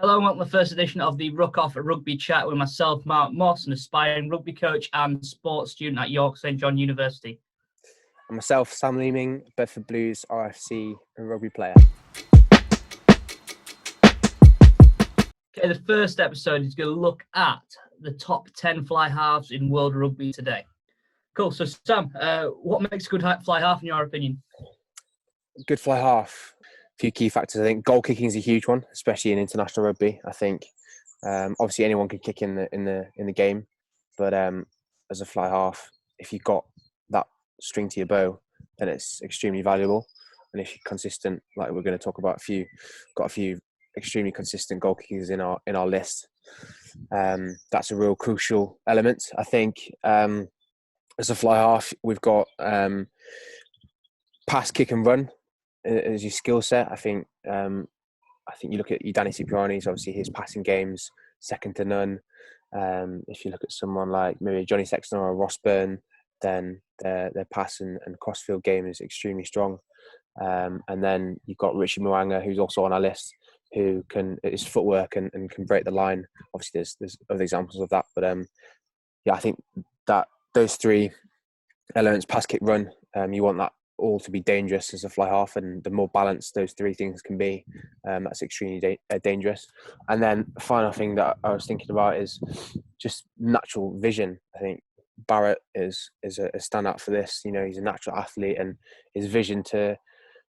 Hello and welcome to the first edition of the Ruck Off Rugby Chat with myself, Mark Moss, an aspiring rugby coach and sports student at York St John University. And myself, Sam Leeming, Bedford Blues, RFC and rugby player. Okay, the first episode is going to look at the top 10 fly halves in world rugby today. Cool. So, Sam, what makes a good fly half in your opinion? Good fly half. A few key factors. I think goal kicking is a huge one, especially in international rugby. I think obviously anyone can kick in the game, but as a fly half, if you've got that string to your bow, then it's extremely valuable. And if you're consistent, like we're going to talk about, got a few extremely consistent goal kickers in our list. That's a real crucial element. I think as a fly half, we've got pass, kick, and run as your skill set. I think you look at Danny Cipriani, obviously his passing game's second to none. If you look at someone like maybe Johnny Sexton or Ross Byrne, then their pass and crossfield game is extremely strong. And then you've got Richie Mo'unga, who's also on our list, who his footwork and can break the line. Obviously, there's other examples of that, but I think that those three elements, pass, kick, run, you want that all to be dangerous as a fly half, and the more balanced those three things can be, that's extremely dangerous. And then the final thing that I was thinking about is just natural vision. I think Barrett is a standout for this. You know, he's a natural athlete, and his vision to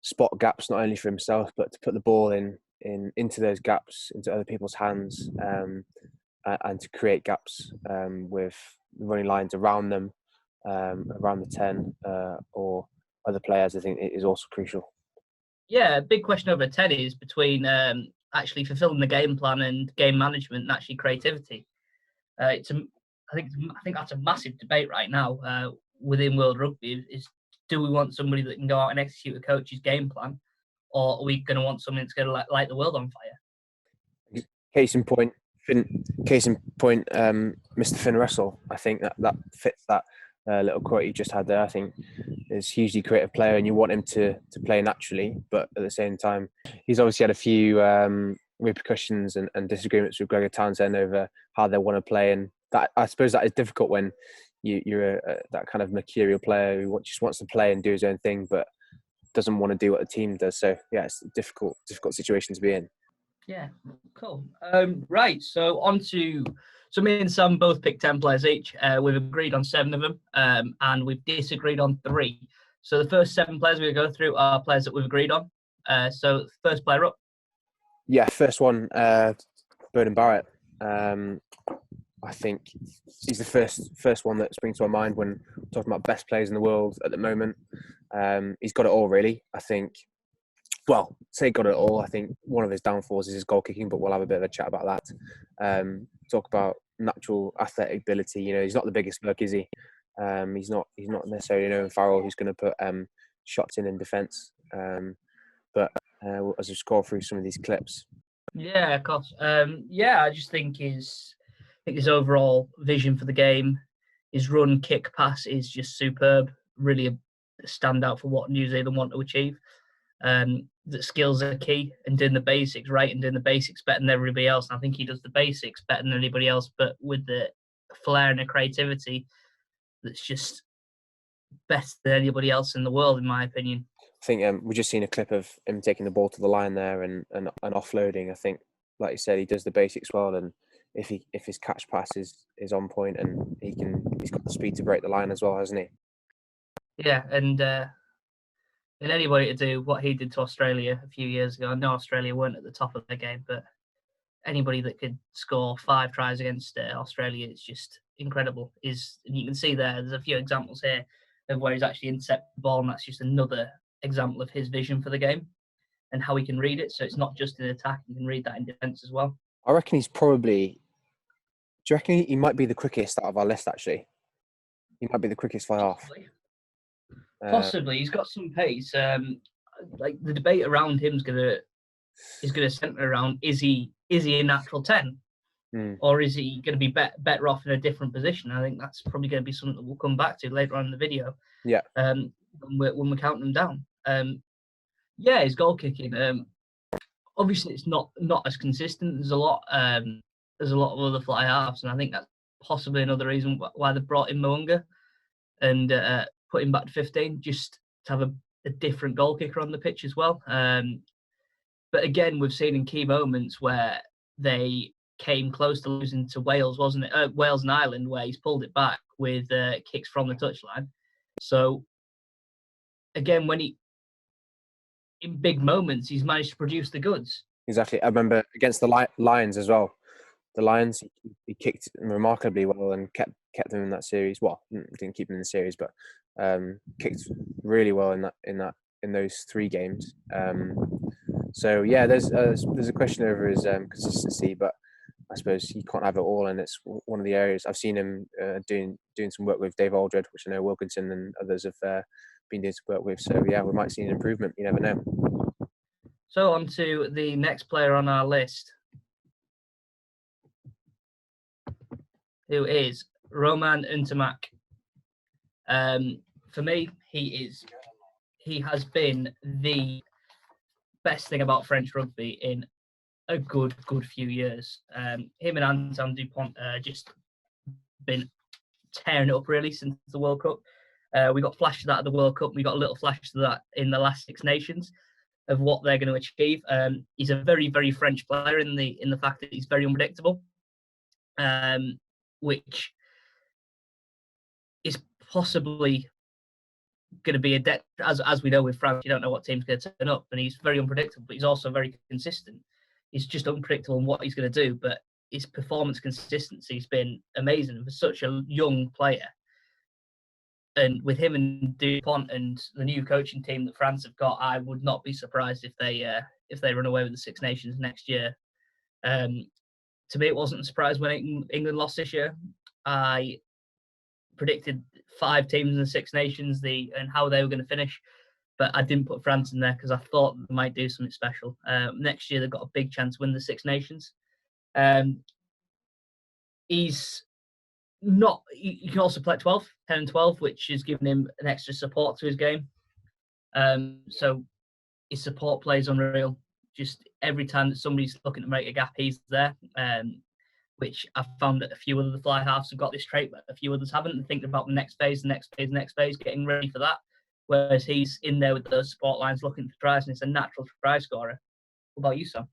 spot gaps not only for himself but to put the ball into those gaps, into other people's hands, and to create gaps with running lines around them, around the 10 or other players, I think it is also crucial. Yeah, a big question over 10 is between actually fulfilling the game plan and game management and actually creativity. I think that's a massive debate right now within world rugby. Is do we want somebody that can go out and execute a coach's game plan, or are we going to want somebody that's going to light the world on fire? Case in point, Mr. Finn Russell. I think that fits that little quote you just had there. I think is a hugely creative player, and you want him to play naturally, but at the same time, he's obviously had a few repercussions and disagreements with Gregor Townsend over how they want to play, and that I suppose that is difficult when you're that kind of mercurial player who just wants to play and do his own thing, but doesn't want to do what the team does. So yeah, it's a difficult situation to be in. Yeah, cool. Right, so me and Sam both picked 10 players each. We've agreed on 7 of them, and we've disagreed on 3. So the first 7 players we're going to go through are players that we've agreed on. So first player up. Yeah, first one, Beuden Barrett. I think he's the first one that springs to my mind when talking about best players in the world at the moment. He's got it all, really. I think. Well, say got it all. I think one of his downfalls is his goal kicking, but we'll have a bit of a chat about that. Talk about natural athletic ability. You know, he's not the biggest bloke, is he? He's not necessarily an Owen Farrell who's going to put shots in defence. But as we scroll through some of these clips. Yeah, of course. I just think his overall vision for the game, his run, kick, pass is just superb. Really a standout for what New Zealand want to achieve. The skills are key, and doing the basics right and doing the basics better than everybody else. And I think he does the basics better than anybody else, but with the flair and the creativity that's just best than anybody else in the world, in my opinion. I think we've just seen a clip of him taking the ball to the line there and offloading. I think, like you said, he does the basics well, and if his catch pass is on point, and he's got the speed to break the line as well, hasn't he? Yeah, and anybody to do what he did to Australia a few years ago. I know Australia weren't at the top of their game, but anybody that could score 5 tries against Australia is just incredible. And you can see there's a few examples here of where he's actually intercepted the ball, and that's just another example of his vision for the game and how he can read it. So it's not just in attack, you can read that in defence as well. I reckon he's probably... Do you reckon he might be the quickest out of our list, actually? He might be the quickest fly half. Possibly. He's got some pace. Like the debate around him is gonna centre around is he a natural 10, or is he going to be better off in a different position? I think that's probably going to be something that we'll come back to later on in the video. Yeah. When we count them down. His goal kicking. obviously it's not as consistent. There's a lot of other fly halves, and I think that's possibly another reason why they brought in Mo'unga and put him back to 15, just to have a different goal kicker on the pitch as well. But again, we've seen in key moments where they came close to losing to Wales, wasn't it? Wales and Ireland, where he's pulled it back with kicks from the touchline. So again, in big moments, he's managed to produce the goods. Exactly. I remember against the Lions as well. The Lions, he kicked remarkably well and kept them in that series. Well, didn't keep them in the series, but kicked really well in those 3 games. So yeah, there's a question over his consistency, but I suppose he can't have it all, and it's one of the areas I've seen him doing some work with Dave Aldred, which I know Wilkinson and others have been doing some work with. So yeah, we might see an improvement. You never know. So on to the next player on our list, who is Romian Ntmack. For me, he has been the best thing about French rugby in a good few years. Him and Antoine Dupont just been tearing it up really since the World Cup. We got flashes of that at the World Cup. We got a little flash of that in the last Six Nations of what they're going to achieve. He's a very, very French player in the fact that he's very unpredictable, which is possibly going to be a debt, as we know with France. You don't know what team's going to turn up, and he's very unpredictable, but he's also very consistent. He's just unpredictable in what he's going to do, but his performance consistency has been amazing for such a young player. And with him and Dupont and the new coaching team that France have got, I would not be surprised if they run away with the Six Nations next year. To me, it wasn't a surprise when England lost this year. I predicted 5 teams in the Six Nations and how they were going to finish, but I didn't put France in there because I thought they might do something special. Next year, they've got a big chance to win the Six Nations. He's not. He can also play 10 and 12, which has given him an extra support to his game. So his support play is unreal. Just every time that somebody's looking to make a gap, he's there. Which I've found that a few of the fly halves have got this trait, but a few others haven't, and thinking about the next phase, getting ready for that. Whereas he's in there with those support lines looking for tries, and it's a natural try scorer. What about you, Sam?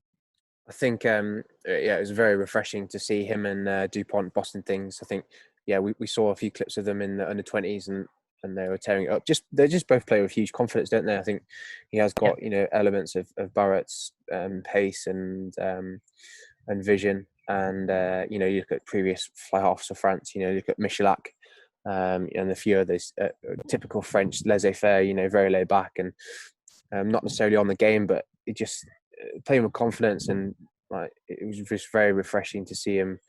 I think, it was very refreshing to see him and Dupont bossing things. I think, we saw a few clips of them in the under-20s and they were tearing it up. They just both play with huge confidence, don't they? I think he has got, elements of Barrett's pace and vision. And, you look at previous fly halves for France, you look at Michalak and a few others, typical French laissez-faire, very laid back and not necessarily on the game, but it just playing with confidence, and like it was just very refreshing to see him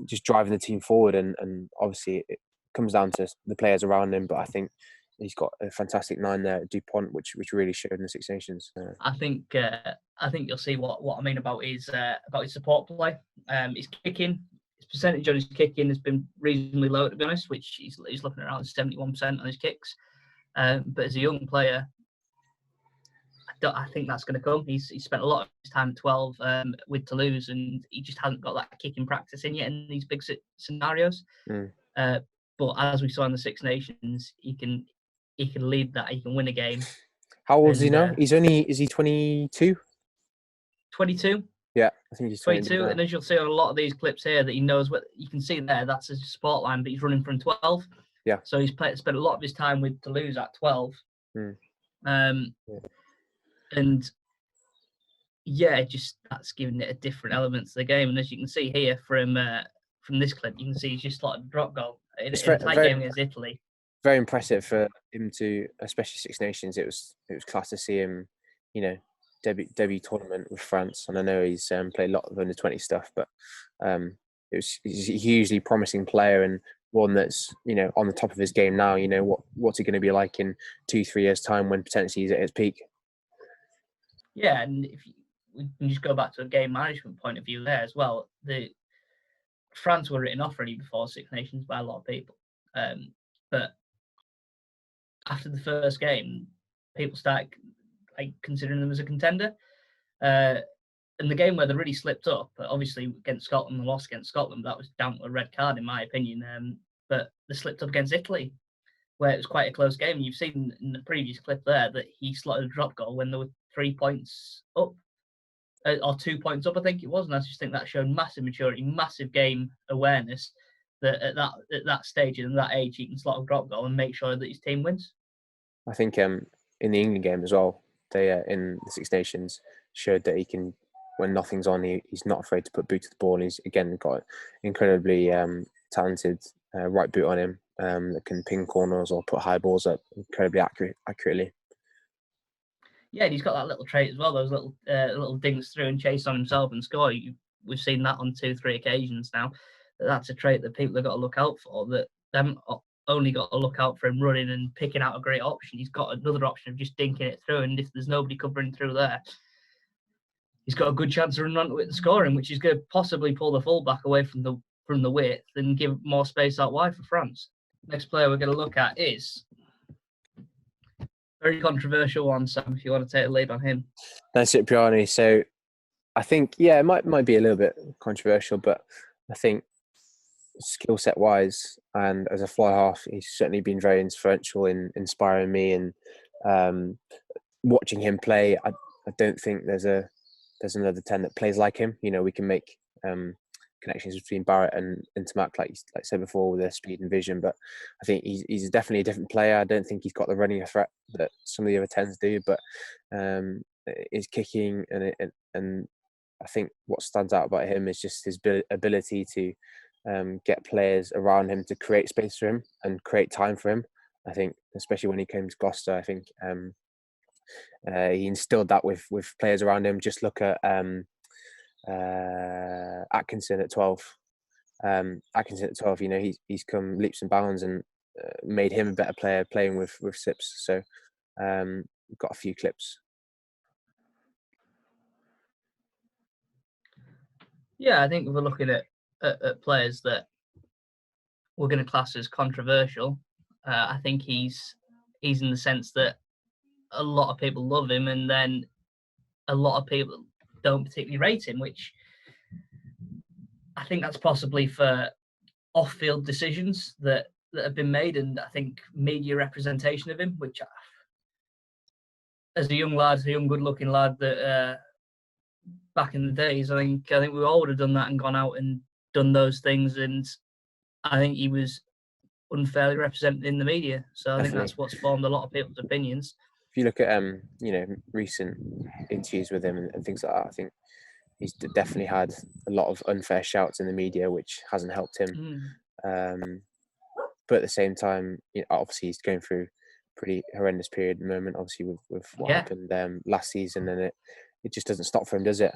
just driving the team forward. And obviously it comes down to the players around him, but I think he's got a fantastic 9 there at Dupont, which really showed in the Six Nations. I think you'll see what I mean about his support play. His kicking, his percentage on his kicking has been reasonably low, to be honest, which he's looking around 71% on his kicks. But as a young player, I think that's going to come. He's spent a lot of his time at 12 with Toulouse, and he just hasn't got that kicking practice in yet in these big scenarios. But as we saw in the Six Nations, he can lead that. He can win a game. How old is he now? Is he 22? 22. Yeah, I think he's 22. And as you'll see on a lot of these clips here, that he knows what you can see there. That's his support line, but he's running from 12. Yeah. So he's spent a lot of his time with Toulouse at 12. And just that's giving it a different element to the game. And as you can see here from this clip, you can see he's just like a drop goal in a tight game against Italy. Very impressive for him to, especially Six Nations. It was class to see him, debut tournament with France. And I know he's played a lot of under-20 stuff, but he's a hugely promising player and one that's on the top of his game now. What's he going to be like in 2-3 years' time when potentially he's at his peak? Yeah, and if we can just go back to a game management point of view there as well, France were written off already before Six Nations by a lot of people. But after the first game, people start considering them as a contender. In the game where they really slipped up, obviously against Scotland, the loss against Scotland, that was down to a red card in my opinion. But they slipped up against Italy, where it was quite a close game. And you've seen in the previous clip there that he slotted a drop goal when there were 3 points up, or 2 points up, I think it was. And I just think that showed massive maturity, massive game awareness, that at that stage and that age, he can slot a drop goal and make sure that his team wins. I think in the England game as well, they in the Six Nations showed that he can, when nothing's on, he's not afraid to put boot to the ball. And he's again got incredibly talented right boot on him that can ping corners or put high balls up incredibly accurately. Yeah, and he's got that little trait as well, those little dings through and chase on himself and score. We've seen that on 2-3 occasions now. That's a trait that people have got to look out for, that them only got to look out for him running and picking out a great option. He's got another option of just dinking it through, and if there's nobody covering through there, he's got a good chance of running onto it and scoring, which is going to possibly pull the fullback away from the width and give more space out wide for France. Next player we're going to look at is very controversial one, Sam, if you want to take a lead on him. That's Cipriani. So I think, yeah, it might be a little bit controversial, but I think skill set wise and as a fly half, he's certainly been very influential in inspiring me, and watching him play. I don't think there's another 10 that plays like him. You know, we can make connections between Barrett and Ntmack, like I said before, with their speed and vision, but I think he's definitely a different player. I don't think he's got the running threat that some of the other 10s do, but his kicking and I think what stands out about him is just his ability to get players around him to create space for him and create time for him. I think, especially when he came to Gloucester, I think he instilled that with players around him. Just look at Atkinson at 12. Atkinson at 12, you know, he's come leaps and bounds and made him a better player playing with Sips. So we've got a few clips. Yeah, I think if we're looking at players that we're going to class as controversial, I think he's in the sense that a lot of people love him, and then a lot of people don't particularly rate him, which I think that's possibly for off-field decisions that have been made, and I think media representation of him, which as a young good-looking lad that back in the days, I think we all would have done that and gone out and done those things, and I think he was unfairly represented in the media. So I think that's what's formed a lot of people's opinions. If you look at recent interviews with him and things like that, I think he's definitely had a lot of unfair shouts in the media, which hasn't helped him. But at the same time, obviously he's going through a pretty horrendous period at the moment, obviously with what happened last season, and it just doesn't stop for him, does it?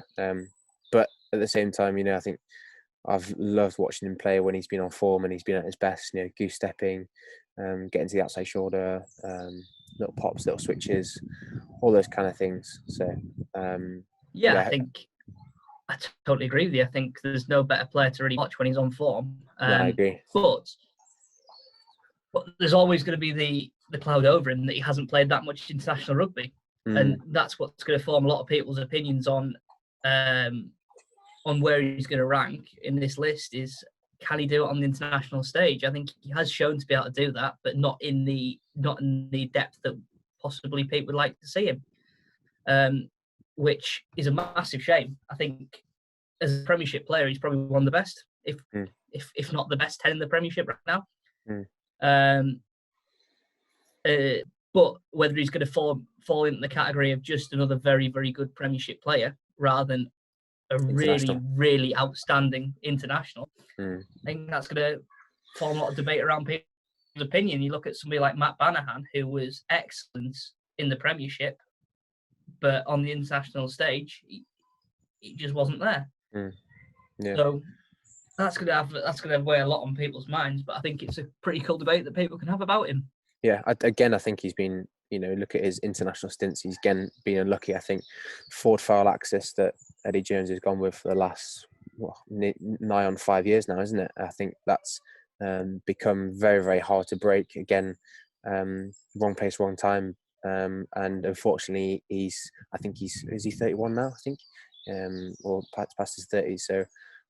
But at the same time, I think I've loved watching him play when he's been on form and he's been at his best, goose stepping, getting to the outside shoulder, little pops, little switches, all those kind of things. So, I think I totally agree with you. I think there's no better player to really watch when he's on form. I agree. But there's always going to be the cloud over him that he hasn't played that much international rugby. And that's what's going to form a lot of people's opinions on where he's going to rank in this list. Is, can he do it on the international stage? I think he has shown to be able to do that, but not in the depth that possibly people would like to see him, which is a massive shame. I think as a Premiership player, he's probably one of the best, if not the best 10 in the Premiership right now. But whether he's going to fall into the category of just another very, very good Premiership player rather than a really, really outstanding international, I think that's going to form a lot of debate around people's opinion. You look at somebody like Matt Banahan, who was excellent in the Premiership, but on the international stage, he just wasn't there. So that's going to weigh a lot on people's minds. But I think it's a pretty cool debate that people can have about him. Yeah, I think he's been, look at his international stints. He's again been unlucky. I think forward foul access that Eddie Jones has gone with for the last nigh on 5 years now, isn't it? I think that's become very, very hard to break. Again, wrong place, wrong time. and unfortunately, is he 31 now? I think, or past his 30s. So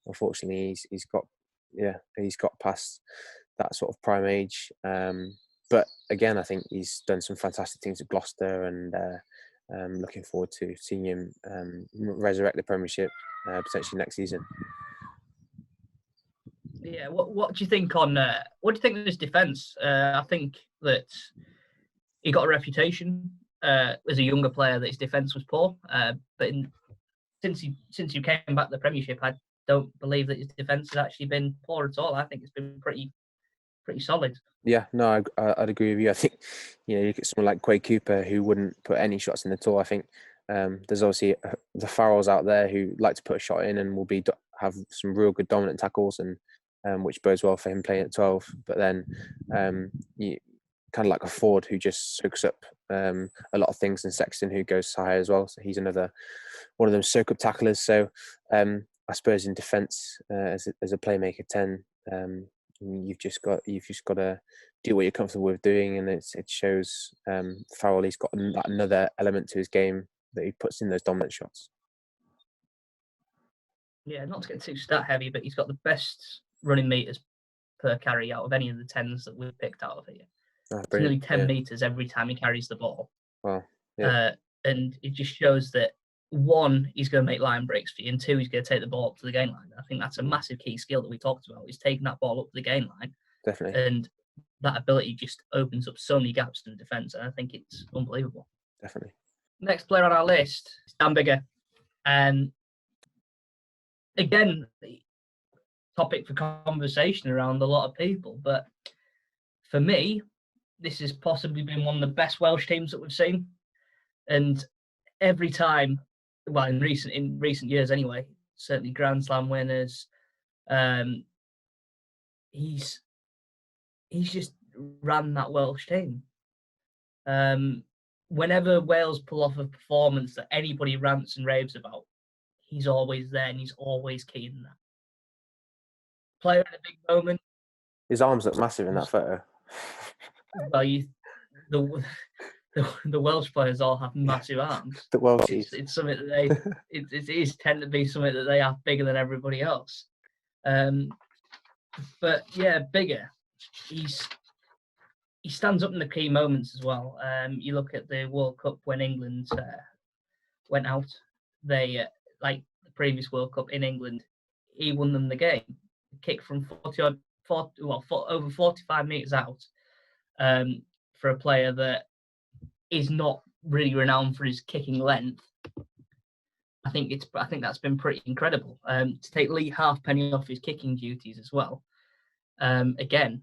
unfortunately, he's got past that sort of prime age. But again, I think he's done some fantastic things at Gloucester, and looking forward to seeing him resurrect the Premiership potentially next season. Yeah, what do you think on what do you think of his defence? I think that he got a reputation as a younger player that his defence was poor, but since he came back to the Premiership, I don't believe that his defence has actually been poor at all. I think it's been pretty solid. Yeah, no, I'd agree with you. I think, you look at someone like Quade Cooper, who wouldn't put any shots in at all. I think there's obviously the Farrells out there who like to put a shot in and will have some real good dominant tackles, and which bodes well for him playing at 12. But then you kind of like a Ford who just soaks up a lot of things, and Sexton who goes high as well. So he's another one of them soak up tacklers. So I suppose in defence, as a playmaker 10. You've just got to do what you're comfortable with doing, and it shows Farrell. He's got another element to his game that he puts in those dominant shots. Yeah, not to get too stat heavy, but he's got the best running meters per carry out of any of the 10s that we've picked out of here. It's nearly 10 meters every time he carries the ball. Wow. Yeah. And it just shows that, one, he's going to make line breaks for you, and two, he's going to take the ball up to the gain line. I think that's a massive key skill that we talked about. He's taking that ball up to the gain line. Definitely. And that ability just opens up so many gaps in the defence, and I think it's unbelievable. Definitely. Next player on our list is Dan Biggar. And again, topic for conversation around a lot of people, but for me, this has possibly been one of the best Welsh teams that we've seen. And every time, well, in recent years anyway, certainly Grand Slam winners, he's just ran that Welsh team. Whenever Wales pull off a performance that anybody rants and raves about, he's always there and he's always key in that. Player in a big moment. His arms look massive in that photo. Well, the Welsh players all have massive arms. The Welshies. It's something that it is tend to be something that they have bigger than everybody else. But yeah, Biggar. He stands up in the key moments as well. You look at the World Cup when England went out. They like the previous World Cup in England, he won them the game. Kick from over 45 meters out for a player that is not really renowned for his kicking length. I think that's been pretty incredible. To take Lee Halfpenny off his kicking duties as well. Again,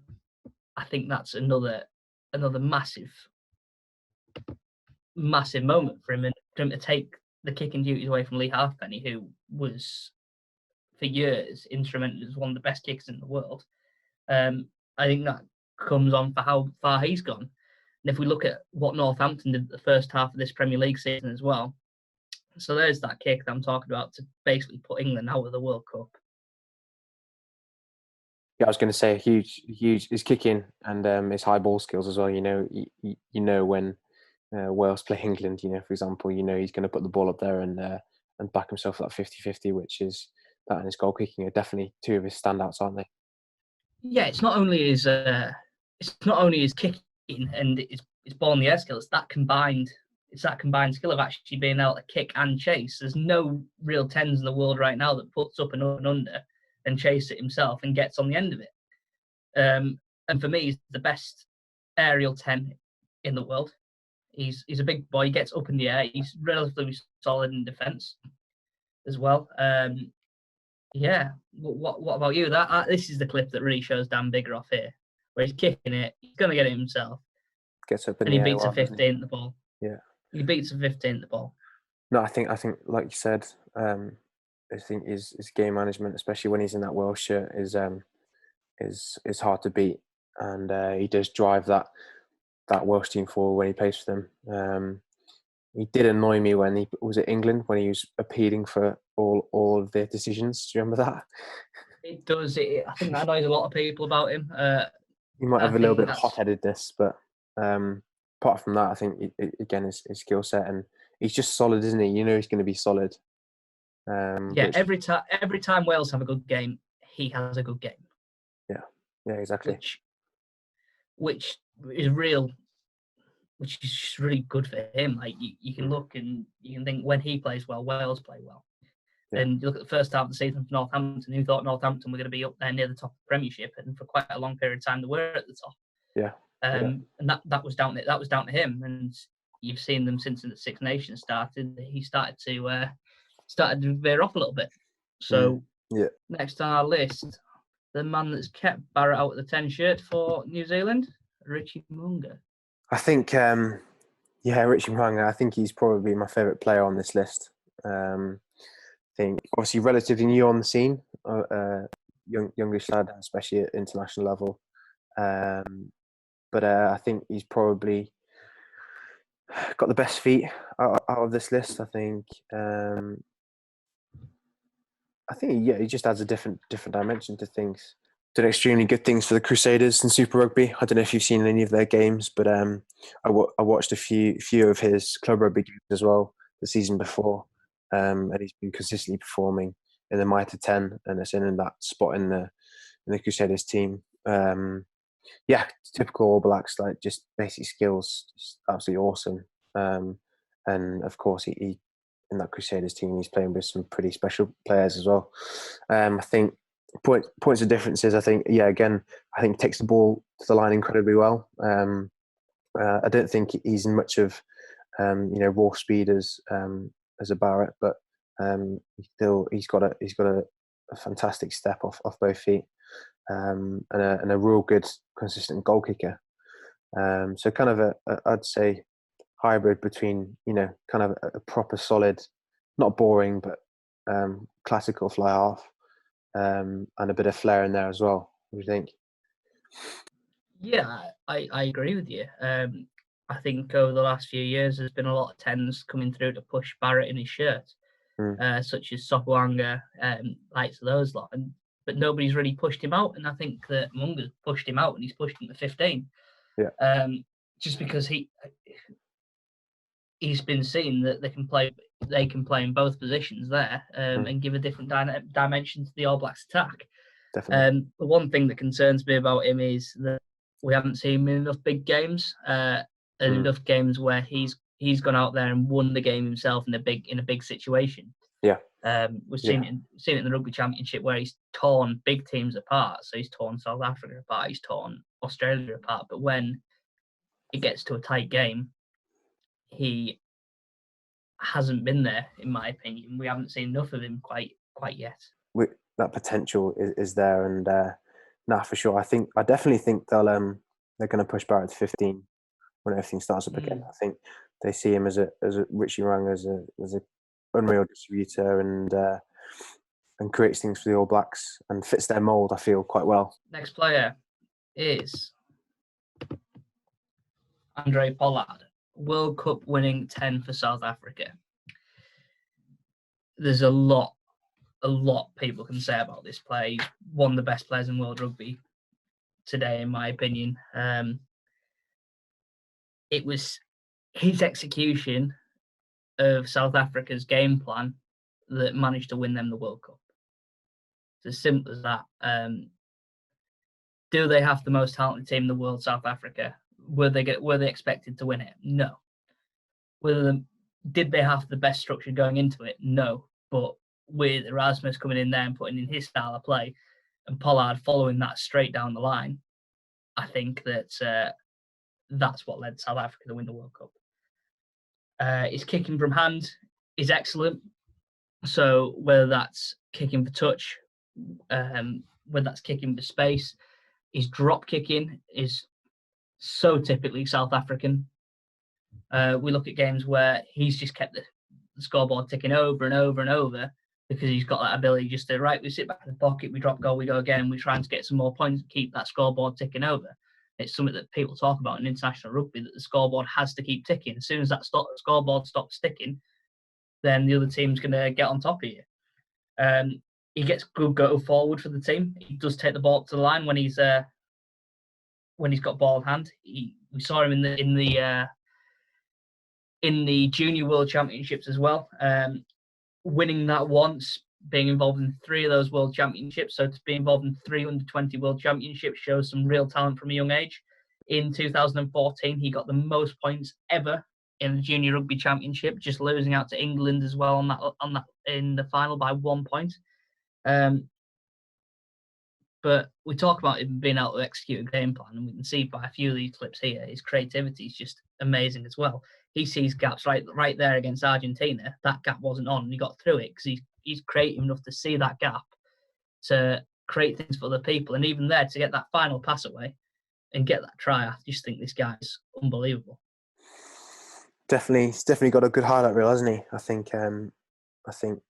I think that's another massive moment for him, and for him to take the kicking duties away from Lee Halfpenny, who was for years instrumental as one of the best kickers in the world. I think that comes on for how far he's gone. And if we look at what Northampton did the first half of this Premier League season as well, so there's that kick that I'm talking about to basically put England out of the World Cup. Yeah, I was going to say huge his kicking and his high ball skills as well. You know when Wales play England, for example, he's going to put the ball up there and back himself at 50-50, which is that and his goal kicking are definitely two of his standouts, aren't they? Yeah, it's not only his kicking and his ball in the air skill. It's that combined skill of actually being able to kick and chase. There's no real 10s in the world right now that puts up and under and chases it himself and gets on the end of it. And for me, he's the best aerial 10 in the world. He's a big boy. He gets up in the air. He's relatively solid in defence as well. Yeah. What about you? This is the clip that really shows Dan Biggar off here, where he's kicking it. He's going to get it himself. Gets up in and the he air, beats a 15 at the ball. Yeah. He beats a 15 at the ball. No, I think like you said, I think his game management, especially when he's in that Welsh shirt, is hard to beat, and he does drive that Welsh team forward when he plays for them. He did annoy me when he was at England when he was appealing for all of their decisions. Do you remember that? It does. I think that annoys a lot of people about him. He might have a little bit of hot-headedness, but apart from that, I think again his skill set, and he's just solid, isn't he? You know he's going to be solid. Yeah, every time Wales have a good game, he has a good game. Yeah, exactly. Which is real, which is just really good for him. Like you can look and you can think when he plays well, Wales play well. Yeah. And you look at the first half of the season for Northampton, who thought Northampton were going to be up there near the top of the Premiership, and for quite a long period of time they were at the top. Yeah. And that was down to him. And you've seen them since the Six Nations started. He started to veer off a little bit. So next on our list, the man that's kept Barrett out of the 10 shirt for New Zealand, Richie Mo'unga. I think, Richie Mo'unga. I think he's probably my favourite player on this list. I think obviously relatively new on the scene, youngish lad, especially at international level. But I think he's probably got the best feet out of this list. I think. He just adds a different dimension to things. Did extremely good things for the Crusaders in Super Rugby. I don't know if you've seen any of their games, but I watched a few of his club rugby games as well the season before, and he's been consistently performing in the Mitre 10, and it's in that spot in the Crusaders team. Typical All Blacks, like just basic skills, just absolutely awesome. And of course, he in that Crusaders team, he's playing with some pretty special players as well. I think points of differences. I think again, I think he takes the ball to the line incredibly well. I don't think he's much of raw speed as a Barrett, but he's got a fantastic step off both feet, and a real good consistent goal kicker. So kind of I'd say hybrid between kind of a proper solid, not boring but classical fly half, and a bit of flair in there as well. What do you think? Yeah, I agree with you. I think over the last few years there's been a lot of 10s coming through to push Barrett in his shirt, such as Mo'unga, likes of those lot, but nobody's really pushed him out, and I think that Mo'unga's pushed him out and he's pushed him to 15. Yeah. Just because he's been seen that they can play in both positions there, and give a different dimension to the All Blacks attack. Definitely. The one thing that concerns me about him is that we haven't seen him in enough big games, and enough games where he's gone out there and won the game himself in a big situation. Yeah. We've seen it in the Rugby Championship where he's torn big teams apart. So he's torn South Africa apart, he's torn Australia apart. But when it gets to a tight game, he hasn't been there, in my opinion. We haven't seen enough of him quite yet. That potential is there, and for sure. I definitely think they're going to push Barrett to 15 when everything starts up again. I think they see him as a Richie Mo'unga as a unreal distributor and creates things for the All Blacks and fits their mould. I feel quite well. Next player is Handre Pollard, World Cup winning 10 for South Africa. There's a lot people can say about this player. He's one of the best players in world rugby today, in my opinion. It was his execution of South Africa's game plan that managed to win them the World Cup. It's as simple as that. Do they have the most talented team in the world, South Africa? Were they expected to win it? No. Did they have the best structure going into it? No. But with Erasmus coming in there and putting in his style of play, and Pollard following that straight down the line, I think that that's what led South Africa to win the World Cup. His kicking from hand is excellent. So whether that's kicking for touch, whether that's kicking for space, his drop kicking is so typically South African. We look at games where he's just kept the scoreboard ticking over and over and over because he's got that ability just to, we sit back in the pocket, we drop goal, we go again, we're trying to get some more points, keep that scoreboard ticking over. It's something that people talk about in international rugby, that the scoreboard has to keep ticking. As soon as that scoreboard stops ticking, then the other team's going to get on top of you. He gets good go forward for the team. He does take the ball up to the line when he's when he's got ball in hand. We saw him in the Junior World Championships as well, winning that once, being involved in 3 of those World Championships. So to be involved in 3 under-20 World Championships shows some real talent from a young age. In 2014, he got the most points ever in the Junior Rugby Championship, just losing out to England as well on that in the final by 1 point. But we talk about him being able to execute a game plan, and we can see by a few of these clips here, his creativity is just amazing as well. He sees gaps right there against Argentina. That gap wasn't on, and he got through it because he's creative enough to see that gap, to create things for other people, and even there to get that final pass away and get that try. I just think this guy is unbelievable. He's definitely got a good highlight reel, hasn't he? I think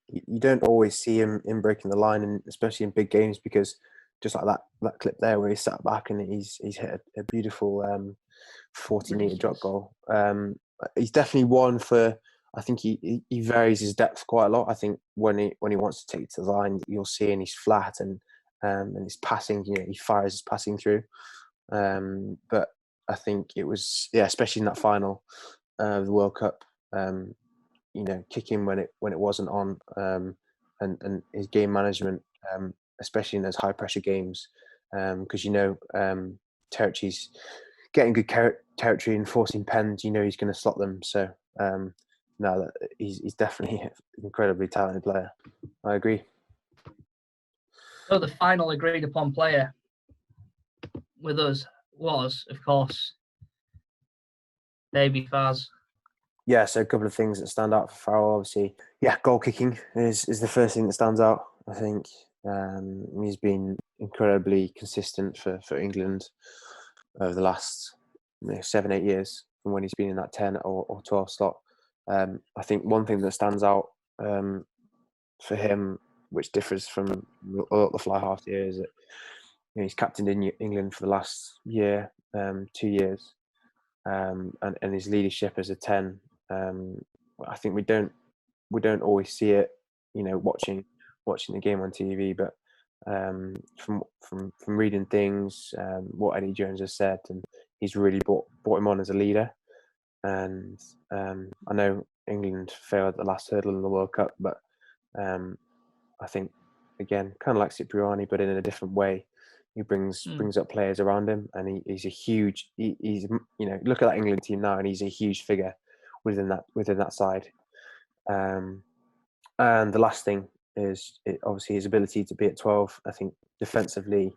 you don't always see him in breaking the line, and especially in big games, because just like that clip there where he sat back and he's hit a beautiful 40-meter drop goal. He's definitely one for. I think he varies his depth quite a lot. I think when he wants to take it to the line, you'll see, and he's flat and his passing. He fires his passing through. But I think it was especially in that final of the World Cup. Kicking when it wasn't on, and his game management, especially in those high pressure games, because Territory's getting good territory and forcing pens. He's going to slot them. So he's definitely an incredibly talented player. I agree. So the final agreed upon player with us was, of course, Baby Faz. Yeah, so a couple of things that stand out for Farrell, obviously. Yeah, goal kicking is the first thing that stands out. I think he's been incredibly consistent for England over the last 7-8 years from when he's been in that 10 or 12 slot. I think one thing that stands out for him, which differs from the Flyhalf year, is that he's captained in England for the last year, 2 years, and his leadership as a 10. I think we don't always see it, watching the game on TV, but from reading things, what Eddie Jones has said, and he's really brought him on as a leader. And I know England failed at the last hurdle in the World Cup, but I think, again, kind of like Cipriani, but in a different way. He brings up players around him, and he's a huge. He's look at that England team now, and he's a huge figure within that side. And the last thing is obviously his ability to be at 12. I think defensively,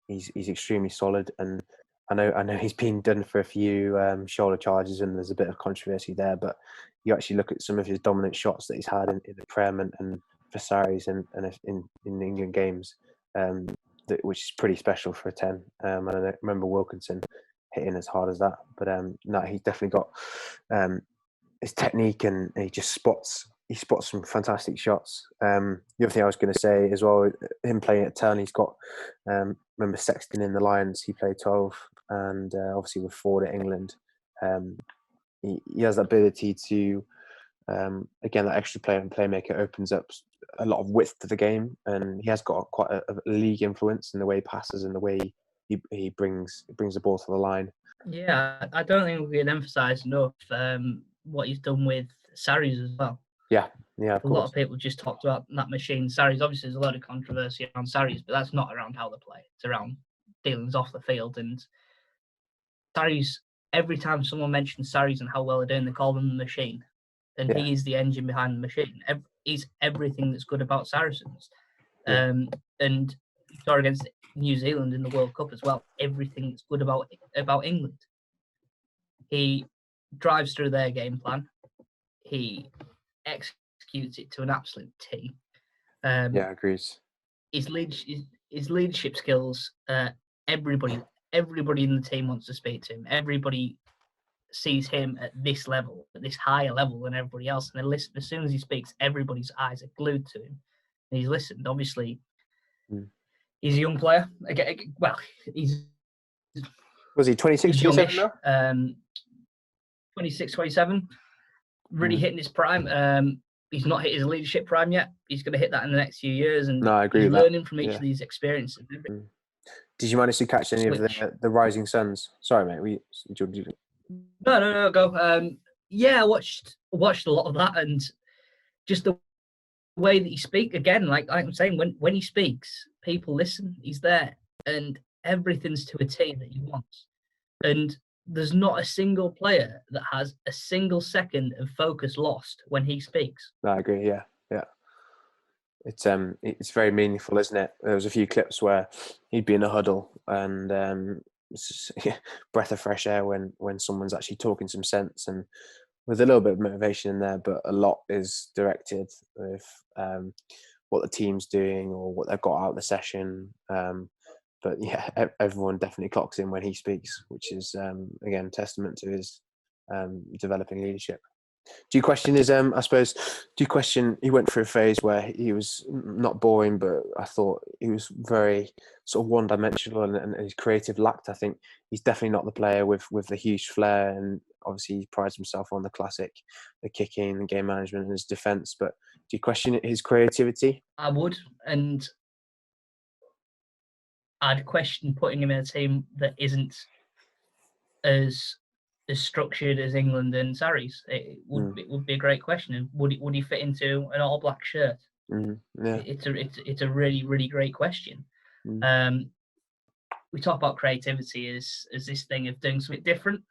he's extremely solid, and I know he's been done for a few shoulder charges, and there's a bit of controversy there. But you actually look at some of his dominant shots that he's had in the Prem and for Sarries and in the England games, which is pretty special for a 10. And I remember Wilkinson hitting as hard as that. But no, he's definitely got his technique, and he just spots some fantastic shots. The other thing I was going to say as well, him playing at 10, he's got remember Sexton in the Lions, he played 12, and obviously with Ford at England, he has the ability to again, that extra player and playmaker opens up a lot of width to the game, and he has got quite a league influence in the way he passes and the way he brings the ball to the line. Yeah, I don't think we can emphasise enough what he's done with Sarries as well. Yeah, of course. A lot of people just talked about that machine. Sarries, obviously, there's a lot of controversy around Sarries, but that's not around how they play. It's around dealings off the field. And Sarries, every time someone mentions Sarries and how well they're doing, they call them the machine. And he is the engine behind the machine. He's everything that's good about Saracens. Yeah. And he saw against New Zealand in the World Cup as well. Everything that's good about England. He drives through their game plan. He executes it to an absolute T. Agrees. His leadership skills. Everybody in the team wants to speak to him. Everybody sees him at this level, at this higher level than everybody else, and they listen. As soon as he speaks, everybody's eyes are glued to him. And he's listened. Obviously, he's a young player. Well, was he 26, 27 now? 26, 27. Really hitting his prime. He's not hit his leadership prime yet. He's going to hit that in the next few years, and no, I agree he's with learning that. from each of these experiences. Did you manage to catch any of switch. the Rising Suns? Sorry, mate. No, go. Yeah, I watched a lot of that, and just the way that he speaks. Again, like I'm saying, when he speaks, people listen. He's there, and everything's to a T that he wants. And there's not a single player that has a single second of focus lost when he speaks. I agree. Yeah. It's very meaningful, isn't it? There was a few clips where he'd be in a huddle and it's just, breath of fresh air when someone's actually talking some sense, and with a little bit of motivation in there, but a lot is directed with what the team's doing or what they've got out of the session. But yeah, everyone definitely clocks in when he speaks, which is again testament to his developing leadership. Do you question his? I suppose. Do you question? He went through a phase where he was not boring, but I thought he was very sort of one-dimensional, and his creative lacked. I think he's definitely not the player with the huge flair, and obviously he prides himself on the kicking, the game management, and his defence. But do you question his creativity? I would, and I'd question putting him in a team that isn't as structured as England and Sarries. It would be a great question. And would he fit into an all black shirt? Yeah. It's a really, really great question. We talk about creativity as this thing of doing something different.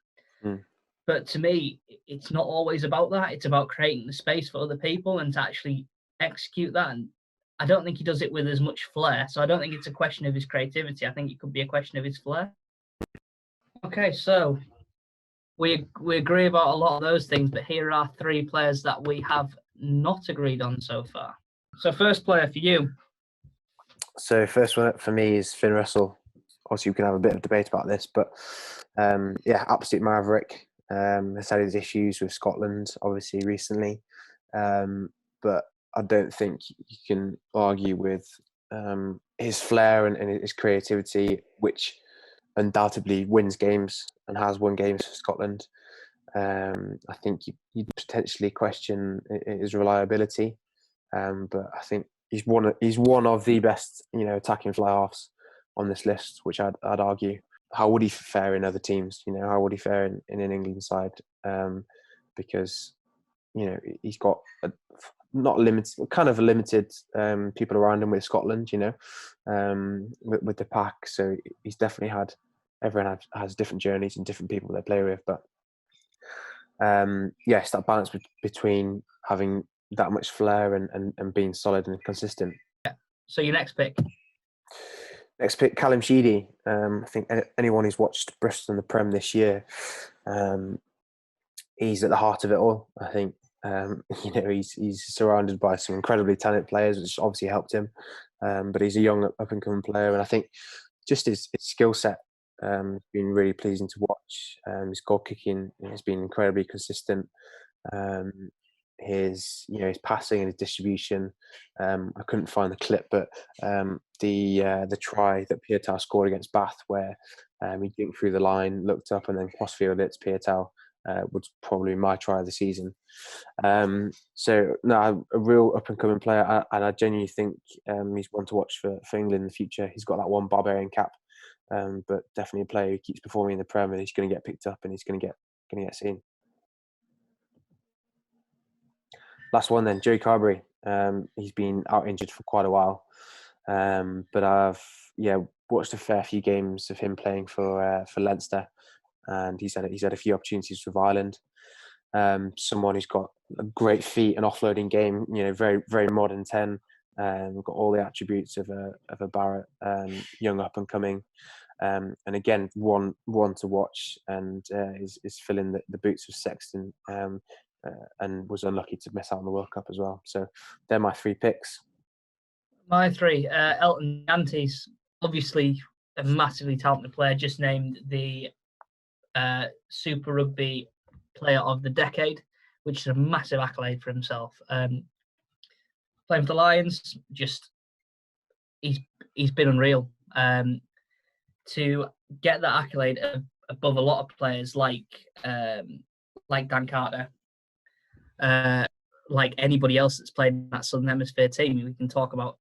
But to me, it's not always about that. It's about creating the space for other people and to actually execute that. And I don't think he does it with as much flair. So I don't think it's a question of his creativity. I think it could be a question of his flair. Okay, so we agree about a lot of those things, but here are 3 players that we have not agreed on so far. So first player for you. So first one for me is Finn Russell. Obviously, we can have a bit of debate about this, but yeah, absolute maverick. Has had his issues with Scotland, obviously, recently. But I don't think you can argue with his flair and his creativity, which undoubtedly wins games and has won games for Scotland. I think you'd potentially question his reliability, but I think he's one of the best, attacking fly halves on this list, which I'd argue. How would he fare in other teams? How would he fare in an England side? Because he's got not limited, kind of a limited people around him with Scotland. With the pack, so he's definitely had. Everyone has different journeys and different people they play with, but yes, that balance between having that much flair and being solid and consistent. Yeah. So your next pick. Next pick, Callum Sheedy. I think anyone who's watched Bristol in the Prem this year, he's at the heart of it all. I think he's surrounded by some incredibly talented players, which obviously helped him. But he's a young up and coming player, and I think just his skill set has been really pleasing to watch. His goal kicking has been incredibly consistent. His passing and his distribution. I couldn't find the clip, but the try that Pietau scored against Bath, where he dinked through the line, looked up, and then crossfield it to Pietau, was probably my try of the season. So no, a real up and coming player, and I genuinely think he's one to watch for England in the future. He's got that one Barbarian cap, but definitely a player who keeps performing in the Prem, and he's going to get picked up and he's going to get seen. Last one then, Joey Carbery. He's been out injured for quite a while, but I've watched a fair few games of him playing for Leinster, and he's had a few opportunities with Ireland. Someone who's got a great feet and offloading game. Very very modern 10. We've got all the attributes of a Barrett, young up and coming, and again one to watch, and is filling the boots of Sexton. And was unlucky to miss out on the World Cup as well. So they're my 3 picks. My 3, Elton Jantjies, obviously a massively talented player, just named the Super Rugby Player of the Decade, which is a massive accolade for himself. Playing for the Lions, just he's been unreal. To get that accolade above a lot of players like Dan Carter, like anybody else that's played in that Southern Hemisphere team. We can talk about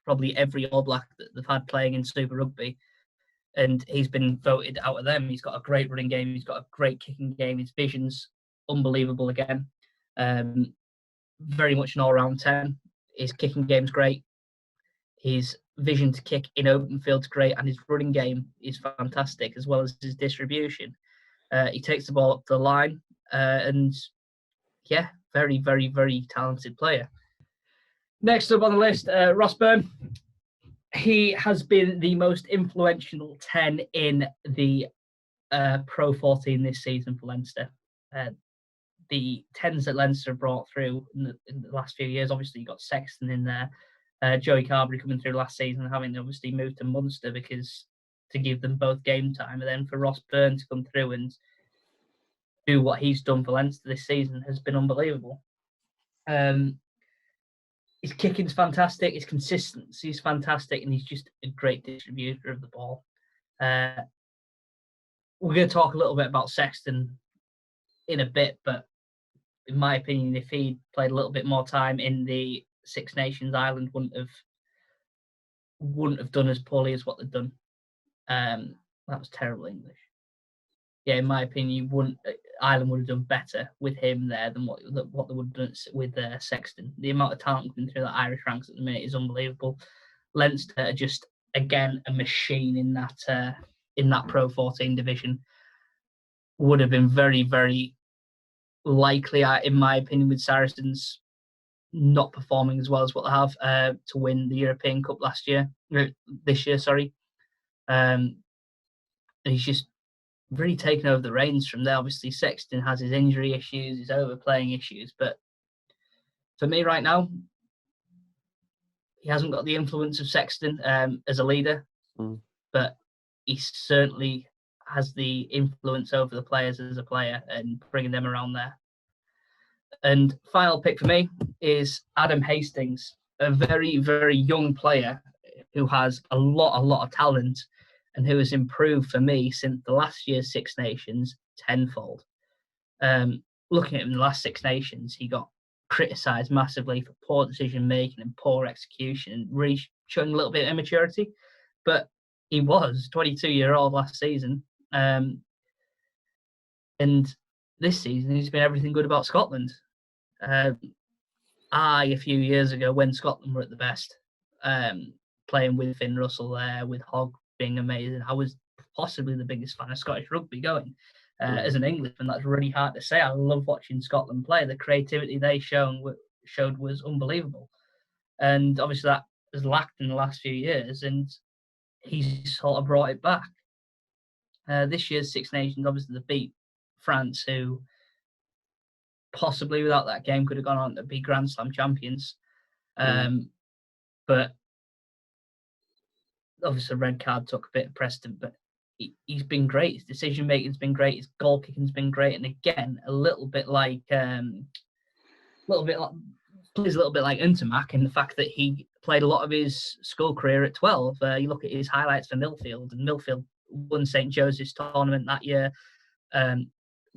probably every All Black that they've had playing in Super Rugby, and he's been voted out of them. He's got a great running game. He's got a great kicking game. His vision's unbelievable again. Very much an all-round 10. His kicking game's great. His vision to kick in open field's great, and his running game is fantastic, as well as his distribution. He takes the ball up the line, and yeah, very, very, very talented player. Next up on the list, Ross Byrne. He has been the most influential 10 in the Pro 14 this season for Leinster. The 10s that Leinster have brought through in the last few years, obviously you got Sexton in there, Joey Carbery coming through last season, having obviously moved to Munster because to give them both game time, and then for Ross Byrne to come through and do what he's done for Leinster this season has been unbelievable. His kicking's fantastic, his consistency is fantastic, and he's just a great distributor of the ball. We're going to talk a little bit about Sexton in a bit, but in my opinion, if he played a little bit more time in the Six Nations, Ireland wouldn't have done as poorly as what they've done. That was terrible English. Yeah, in my opinion, Ireland would have done better with him there than what they would have done with Sexton. The amount of talent coming through the Irish ranks at the minute is unbelievable. Leinster are just again a machine in that Pro 14 division. Would have been very, very likely, in my opinion, with Saracens not performing as well as what they have to win the European Cup this year. And he's just really taken over the reins from there. Obviously, Sexton has his injury issues, his overplaying issues, but for me right now, he hasn't got the influence of Sexton as a leader, but he certainly has the influence over the players as a player and bringing them around there. And final pick for me is Adam Hastings, a very, very young player who has a lot of talent and who has improved for me since the last year's Six Nations tenfold. Looking at him in the last Six Nations, he got criticised massively for poor decision-making and poor execution and really showing a little bit of immaturity. But he was 22-year-old last season. And this season, he's been everything good about Scotland. A few years ago, when Scotland were at the best, playing with Finn Russell there, with Hogg being amazing, I was possibly the biggest fan of Scottish rugby going. As an Englishman, that's really hard to say. I love watching Scotland play. The creativity they showed was unbelievable. And obviously that has lacked in the last few years, and he's sort of brought it back. This year's Six Nations, obviously, they beat France, who possibly without that game could have gone on to be Grand Slam champions. But obviously, red card took a bit of precedent, but he's been great. His decision making's been great. His goal kicking's been great, and again, plays a little bit like Ntmack in the fact that he played a lot of his school career at 12. You look at his highlights for Millfield, and Millfield won St. Joseph's tournament that year.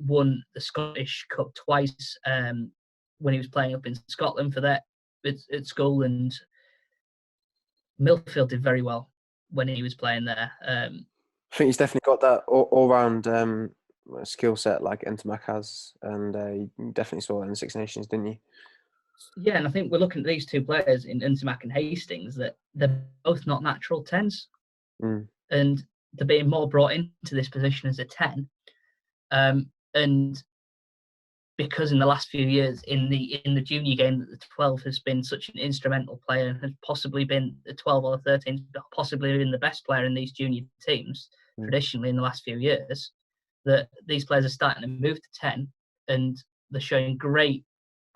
Won the Scottish Cup twice when he was playing up in Scotland for that at school, and Millfield did very well when he was playing there. I think he's definitely got that all-round skill set like Ntmack has, and you definitely saw that in the Six Nations, didn't you? Yeah, and I think we're looking at these two players in Ntmack and Hastings that they're both not natural 10s, and they're being more brought into this position as a 10. And because in the last few years in the junior game that the 12 has been such an instrumental player and has possibly been the 12 or the 13, possibly been the best player in these junior teams traditionally in the last few years, that these players are starting to move to 10 and they're showing great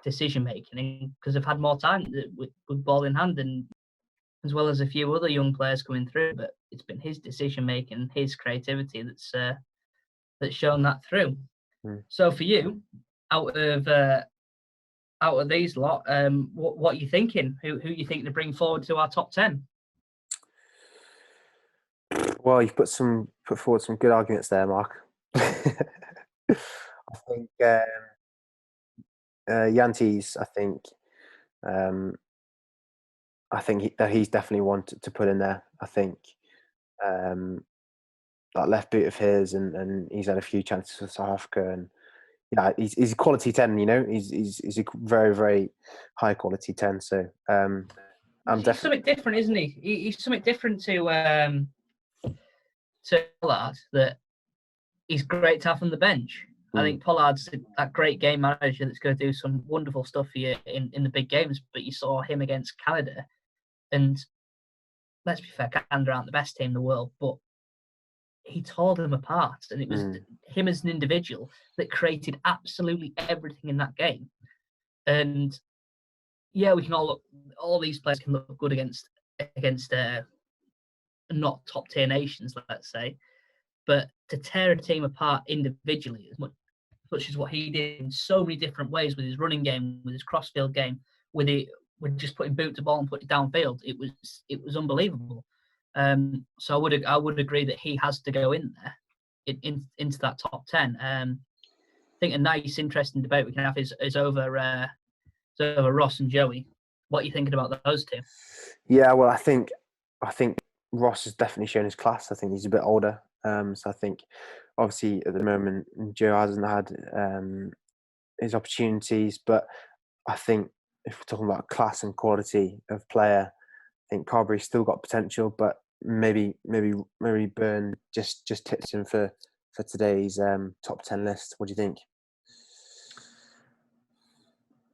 decision making because they've had more time with ball in hand, and as well as a few other young players coming through. But it's been his decision making, his creativity that's shown that through. So for you, out of these lot, what are you thinking? Who you think to bring forward to our top 10? Well, you've put forward some good arguments there, Mark. I think Jantjies. I think I think that he's definitely one to put in there. I think that left boot of his, and he's had a few chances for South Africa, and yeah, he's a quality 10. He's a very, very high quality 10. So I'm He's something different, isn't he? He's something different to Pollard, that he's great to have on the bench. I think Pollard's that great game manager that's going to do some wonderful stuff for you in the big games. But you saw him against Canada, and let's be fair, Canada aren't the best team in the world, but he tore them apart, and it was him as an individual that created absolutely everything in that game. And yeah, we can all these players can look good against not top tier nations, let's say, but to tear a team apart individually as much as what he did in so many different ways, with his running game, with his crossfield game, with just putting boot to ball and put it downfield, it was unbelievable. So I would agree that he has to go in there into that top 10. I think a nice, interesting debate we can have is over Ross and Joey. What are you thinking about those two? Yeah, well, I think Ross has definitely shown his class. I think he's a bit older, so I think obviously at the moment Joe hasn't had his opportunities, but I think if we're talking about class and quality of player, I think Carbery's still got potential, but maybe Byrne just tips him for today's top 10 list. What do you think?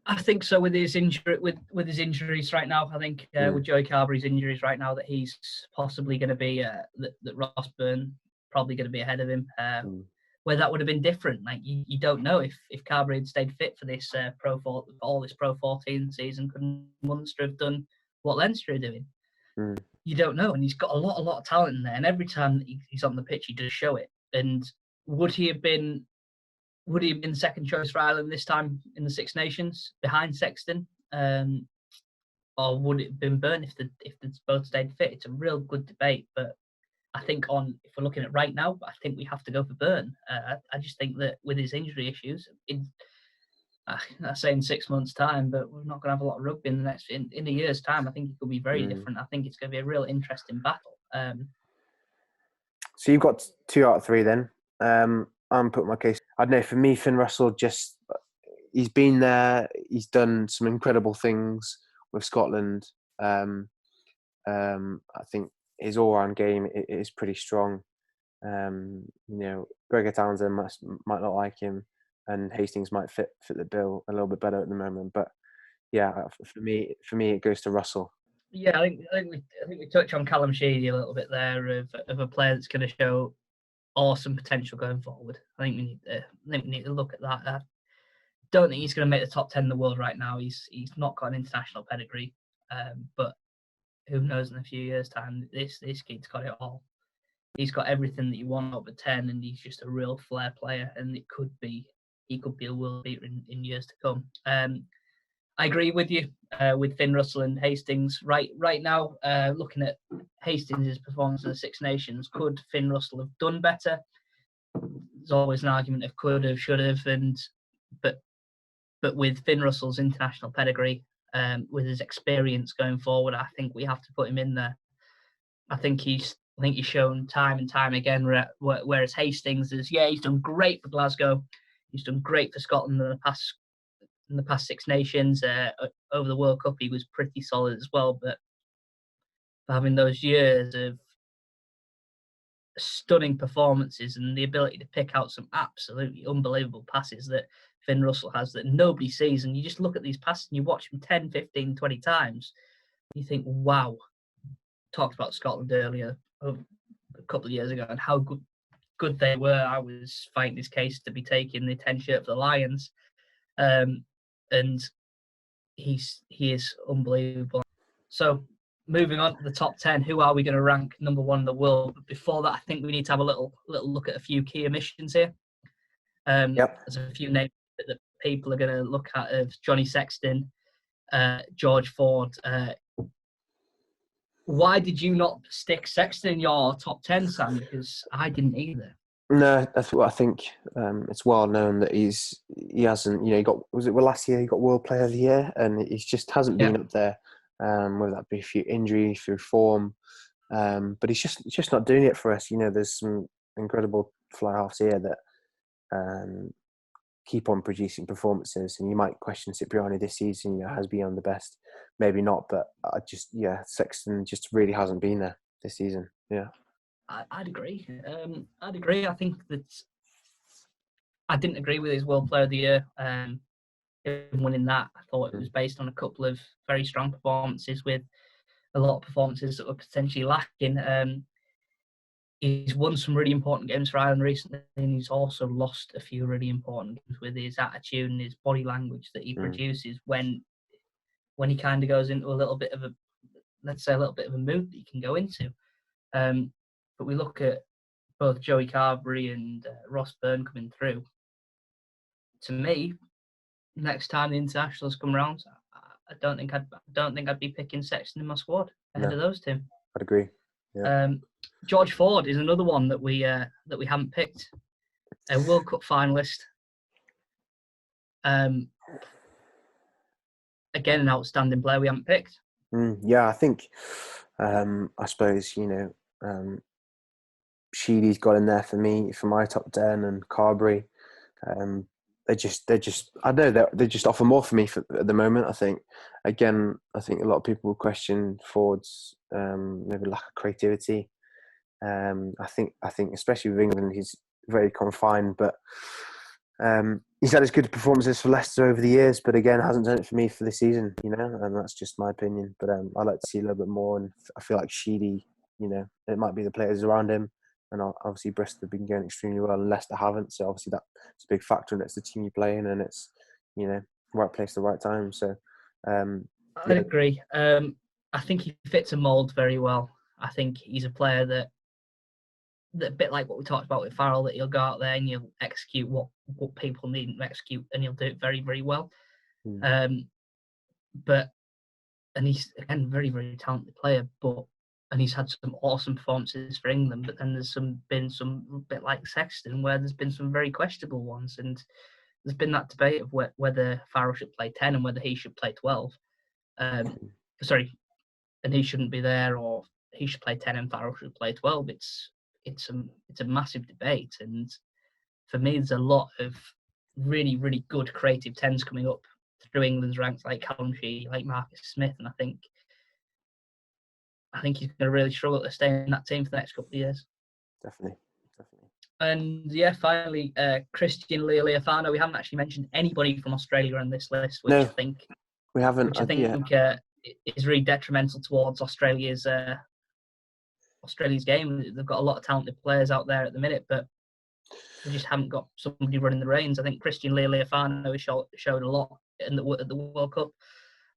I think so. With his his injuries right now, I think with Joey Carbery's injuries right now, that he's possibly going to be that Ross Byrne probably going to be ahead of him. Where that would have been different. Like you don't know if Carbery had stayed fit for this Pro 14 season, could Munster have done what Leinster are doing? You don't know, and he's got a lot of talent in there. And every time that he's on the pitch, he does show it. And would he have been second choice for Ireland this time in the Six Nations behind Sexton, or would it have been Byrne if they both stayed fit? It's a real good debate, but I think if we're looking at right now, I think we have to go for Byrne. I just think that with his injury issues, I say in 6 months' time, but we're not going to have a lot of rugby in a year's time. I think it could be very different. I think it's going to be a real interesting battle. So you've got 2 out of 3 then. I'm putting my case. I don't know. For me, Finn Russell he's been there. He's done some incredible things with Scotland. I think his all-round game is pretty strong. Gregor Townsend might not like him, and Hastings might fit the bill a little bit better at the moment. But yeah, for me, it goes to Russell. Yeah, I think we touch on Callum Sheedy a little bit there of a player that's going to show awesome potential going forward. I think we need to look at that. I don't think he's going to make the top 10 in the world right now. He's not got an international pedigree, but who knows in a few years' time? This kid's got it all. He's got everything that you want over 10, and he's just a real flair player. And he could be a world beater in years to come. I agree with you with Finn Russell and Hastings. Right now, looking at Hastings' performance in the Six Nations, could Finn Russell have done better? There's always an argument of could have, should have, but with Finn Russell's international pedigree, with his experience going forward, I think we have to put him in there. I think he's shown time and time again. Whereas Hastings he's done great for Glasgow, he's done great for Scotland in the past Six Nations. Over the World Cup, he was pretty solid as well. But for having those years of stunning performances and the ability to pick out some absolutely unbelievable passes that Finn Russell has that nobody sees, and you just look at these passes and you watch them 10, 15, 20 times, you think, wow. Talked about Scotland earlier, a couple of years ago, and how good they were. I was fighting his case to be taking the 10 shirt for the Lions. And he is unbelievable. So moving on to the top 10, who are we going to rank number 1 in the world? But before that, I think we need to have a little look at a few key omissions here. There's a few names that people are going to look at of Johnny Sexton, George Ford. Why did you not stick Sexton in your top 10, Sam? Because I didn't either. No, that's what I think. It's well known that he hasn't. He got last year he got World Player of the Year, and he just hasn't been up there. whether that be through injury, through form. But he's just not doing it for us. There's some incredible fly halves here that keep on producing performances, and you might question Cipriani this season. Has been the best, maybe not, but Sexton just really hasn't been there this season. Yeah, I'd agree. I think that I didn't agree with his World Player of the Year. Him winning that, I thought it was based on a couple of very strong performances, with a lot of performances that were potentially lacking. He's won some really important games for Ireland recently, and he's also lost a few really important games with his attitude and his body language that he produces when he kind of goes into a little bit of a mood that he can go into. But we look at both Joey Carbery and Ross Byrne coming through. To me, next time the internationals come around, I don't think I'd be picking Sexton in my squad ahead of those two. I'd agree. Yeah. George Ford is another one that we haven't picked. A World Cup finalist. Again, an outstanding player we haven't picked. I think. I suppose Sheedy's got in there for me for my top 10, and Carbery. They just I know they just offer more for me at the moment. I think a lot of people will question Ford's maybe lack of creativity. I think especially with England, he's very confined, but he's had as good performances for Leicester over the years, but again hasn't done it for me for this season, and that's just my opinion. But I'd like to see a little bit more, and I feel like Sheedy, it might be the players around him, and obviously Bristol have been going extremely well and Leicester haven't, so obviously that's a big factor, and it's the team you play in, and it's right place at the right time. So I agree. I think he fits a mould very well. I think he's a player that a bit like what we talked about with Farrell, that he'll go out there and he'll execute what people need him to execute, and he'll do it very, very well. And he's again very, very talented player, and he's had some awesome performances for England. But then there's been some bit like Sexton, where there's been some very questionable ones, and there's been that debate of whether Farrell should play 10 and whether he should play 12. And he shouldn't be there, or he should play 10 and Farrell should play 12. It's a massive debate, and for me, there's a lot of really, really good creative 10s coming up through England's ranks, like Callum Sheedy, like Marcus Smith, and I think he's going to really struggle to stay in that team for the next couple of years. Definitely. And finally, Christian Lealiafano. We haven't actually mentioned anybody from Australia on this list, which no, I think we haven't. Which I think is really detrimental towards Australia's game. They've got a lot of talented players out there at the minute, but they just haven't got somebody running the reins. I think Christian Lealiafano showed a lot at the World Cup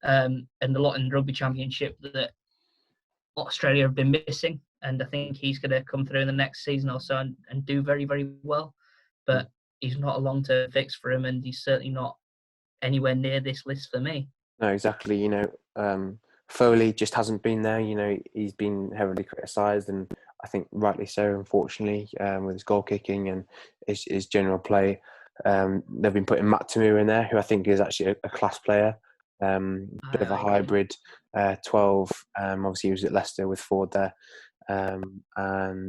and a lot in the Rugby Championship that Australia have been missing, and I think he's going to come through in the next season or so and do very, very well. But he's not a long-term fix for him, and he's certainly not anywhere near this list for me. No, exactly. Foley just hasn't been there. He's been heavily criticised, and I think rightly so, unfortunately, with his goal kicking and his general play. They've been putting Matt Tamu in there, who I think is actually a class player. Bit of a hybrid, 12. Obviously, he was at Leicester with Ford there, and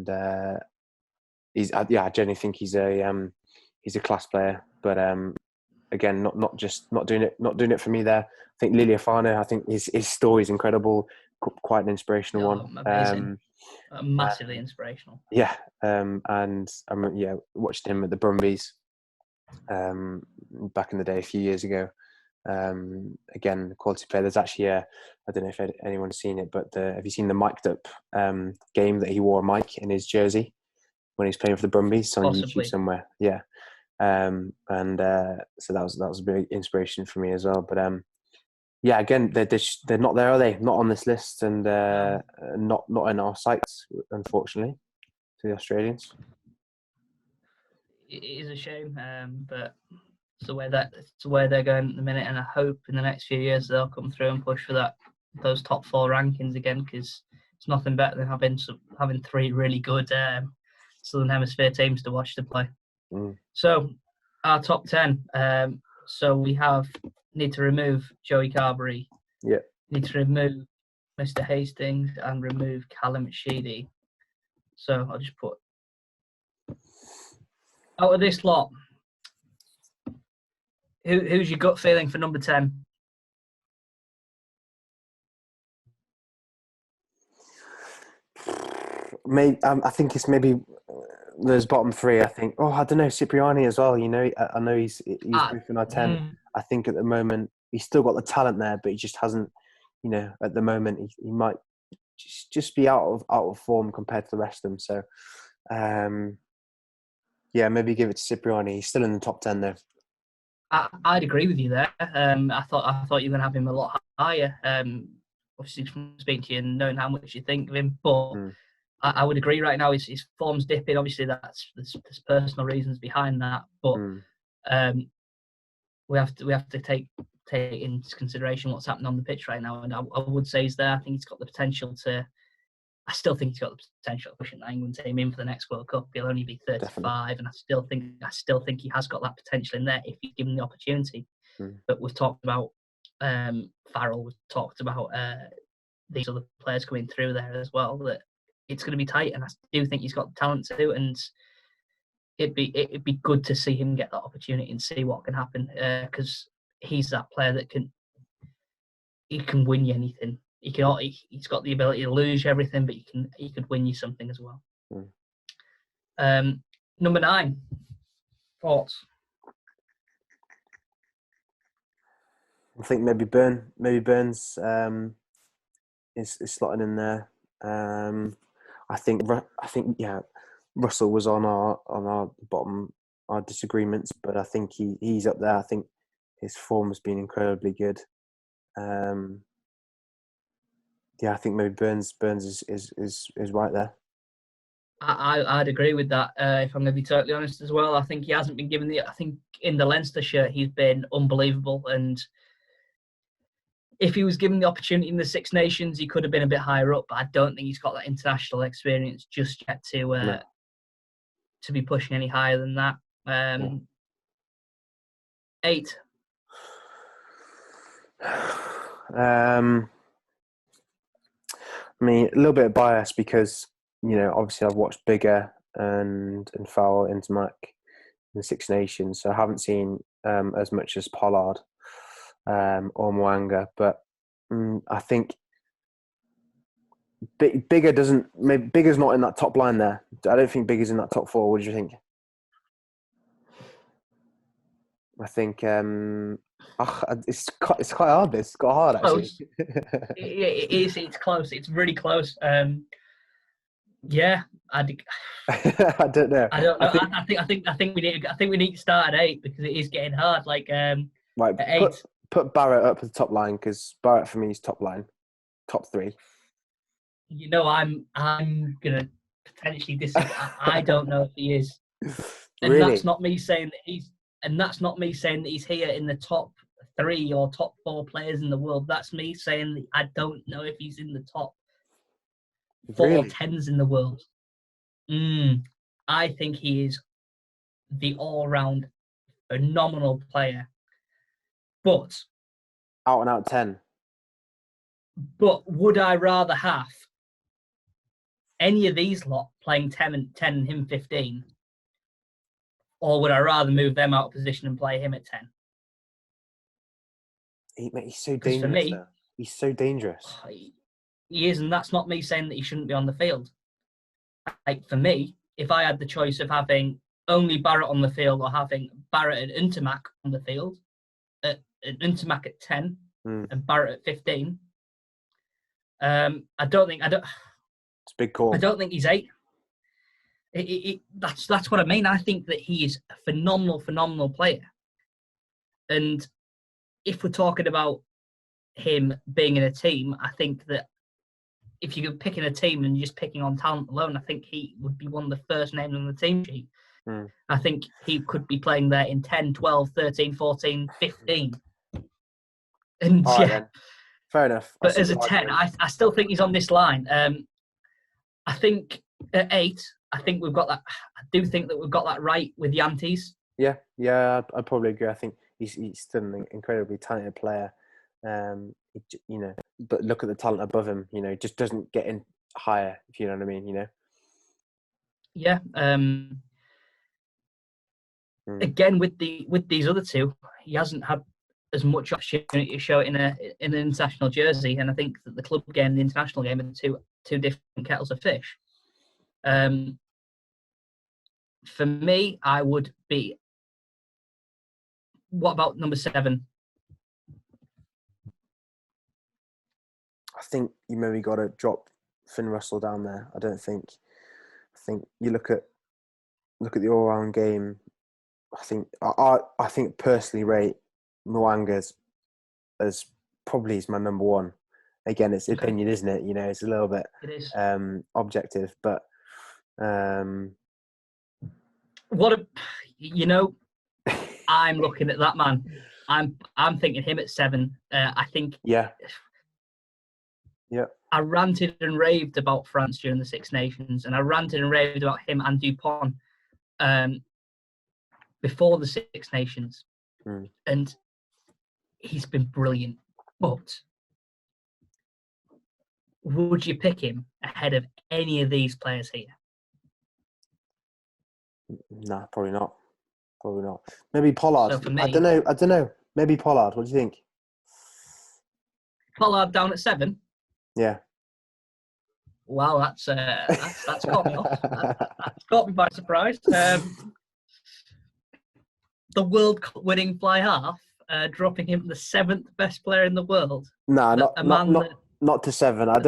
I genuinely think he's a class player. But again, not doing it for me there. I think Lealiafano, I think his story is incredible, quite an inspirational one. Amazing. Massively inspirational. Yeah, and watched him at the Brumbies back in the day a few years ago. Again, quality player. There's actually I don't know if anyone's seen it, but have you seen the mic'd up game that he wore a mic in his jersey when he's playing for the Brumbies? It's on Possibly. YouTube somewhere. Yeah, so that was a big inspiration for me as well. But again, they're not there, are they? Not on this list, and not in our sights, unfortunately, to the Australians. It is a shame, but it's the way they're going at the minute, and I hope in the next few years they'll come through and push for those top 4 rankings again, because it's nothing better than having 3 really good Southern Hemisphere teams to watch to play. So our top 10. So we need to remove Joey Carbery. Yeah. Need to remove Mr. Hastings and remove Callum Sheedy. So I'll just put out of this lot. Who's your gut feeling for number 10? Maybe I think it's maybe those bottom three. I think. Oh, I don't know, Cipriani as well. You know, I know he's moving our 10. I think at the moment he's still got the talent there, but he just hasn't. You know, at the moment he might just be out of form compared to the rest of them. So, yeah, maybe give it to Cipriani. He's still in the top 10 though. I'd agree with you there. I thought you were going to have him a lot higher. Obviously, from speaking to you and knowing how much you think of him, but I would agree. Right now, his form's dipping. Obviously, there's personal reasons behind that, but we have to take into consideration what's happening on the pitch right now. And I would say he's there. I think he's got the potential to. I still think he's got the potential of pushing the England team in for the next World Cup. He'll only be 35, definitely. And I still think he has got that potential in there if he's given the opportunity. But we've talked about Farrell. We've talked about these other players coming through there as well. That it's going to be tight, and I do think he's got the talent to. And it'd be good to see him get that opportunity and see what can happen, because he's that player that can win you anything. He's got the ability to lose everything, but he could win you something as well. Number 9, thoughts? I think maybe Burns is slotting in there. I think Russell was on our bottom, our disagreements, but I think he's up there. I think his form has been incredibly good. Yeah, I think maybe Burns is right there. I'd agree with that. If I'm going to be totally honest as well, I think he hasn't been given I think in the Leinster shirt he's been unbelievable, and if he was given the opportunity in the Six Nations, he could have been a bit higher up. But I don't think he's got that international experience just yet to be pushing any higher than that. 8. I mean, a little bit of bias because, you know, obviously I've watched Biggar and Farrell, Ntmack in the Six Nations, so I haven't seen as much as Pollard or Mo'unga, but I think Biggar doesn't. Maybe Biggar's not in that top line there. I don't think Biggar's in that top 4. What do you think? I think it's quite hard. It's got hard actually. It is. It's close. It's really close. Yeah, I don't know. I don't know. I think we need to start at 8 because it is getting hard. Like right, at 8. Put Barrett up at the top line because Barrett for me is top line, top 3. You know, I'm gonna potentially disagree. I don't know if he is, and really? that's not me saying that he's. And that's not me saying that he's here in the top 3 or top 4 players in the world. That's me saying that I don't know if he's in the top 4 or 10s in the world. I think he is the all-round phenomenal player. But out and out 10. But would I rather have any of these lot playing 10 and him 15? Or would I rather move them out of position and play him at 10? He's so dangerous. For me, he's so dangerous. He is, and that's not me saying that he shouldn't be on the field. Like for me, if I had the choice of having only Barrett on the field or having Barrett and Ntmack on the field, Ntmack at 10 and Barrett at 15, it's a big call. I don't think he's 8. That's what I mean. I think that he is a phenomenal player. And if we're talking about him being in a team, I think that if you're picking a team and you're just picking on talent alone, I think he would be one of the first names on the team sheet. I think he could be playing there in 10, 12, 13, 14, 15. And all right, then. Fair enough. But as a 10, I still think he's on this line. I think at 8, I think we've got that. I do think that we've got that right with Jantjies. Yeah, I'd probably agree. I think he's still an incredibly talented player. but look at the talent above him. You know, just doesn't get in higher. If you know what I mean. You know. Yeah. Again, with these other two, he hasn't had as much opportunity to show it in an international jersey, and I think that the club game and the international game are two different kettles of fish. For me, I would be. What about number 7? I think you maybe got to drop Finn Russell down there. I think you look at the all round game. I think personally rate Mo'unga as probably is my number one. Again, it's opinion, isn't it? You know, it's a little bit objective, but I'm looking at that man. I'm thinking him at 7. I think. Yeah. I ranted and raved about France during the Six Nations, and I ranted and raved about him and Dupont before the Six Nations, and he's been brilliant. But would you pick him ahead of any of these players here? No, probably not. Probably not. Maybe Pollard. So for me, I don't know. Maybe Pollard. What do you think? Pollard down at 7. Yeah. Wow, that's caught me off. That's caught me by surprise. The World Cup winning Flyhalf, dropping him the 7th best player in the world. No, not to 7. I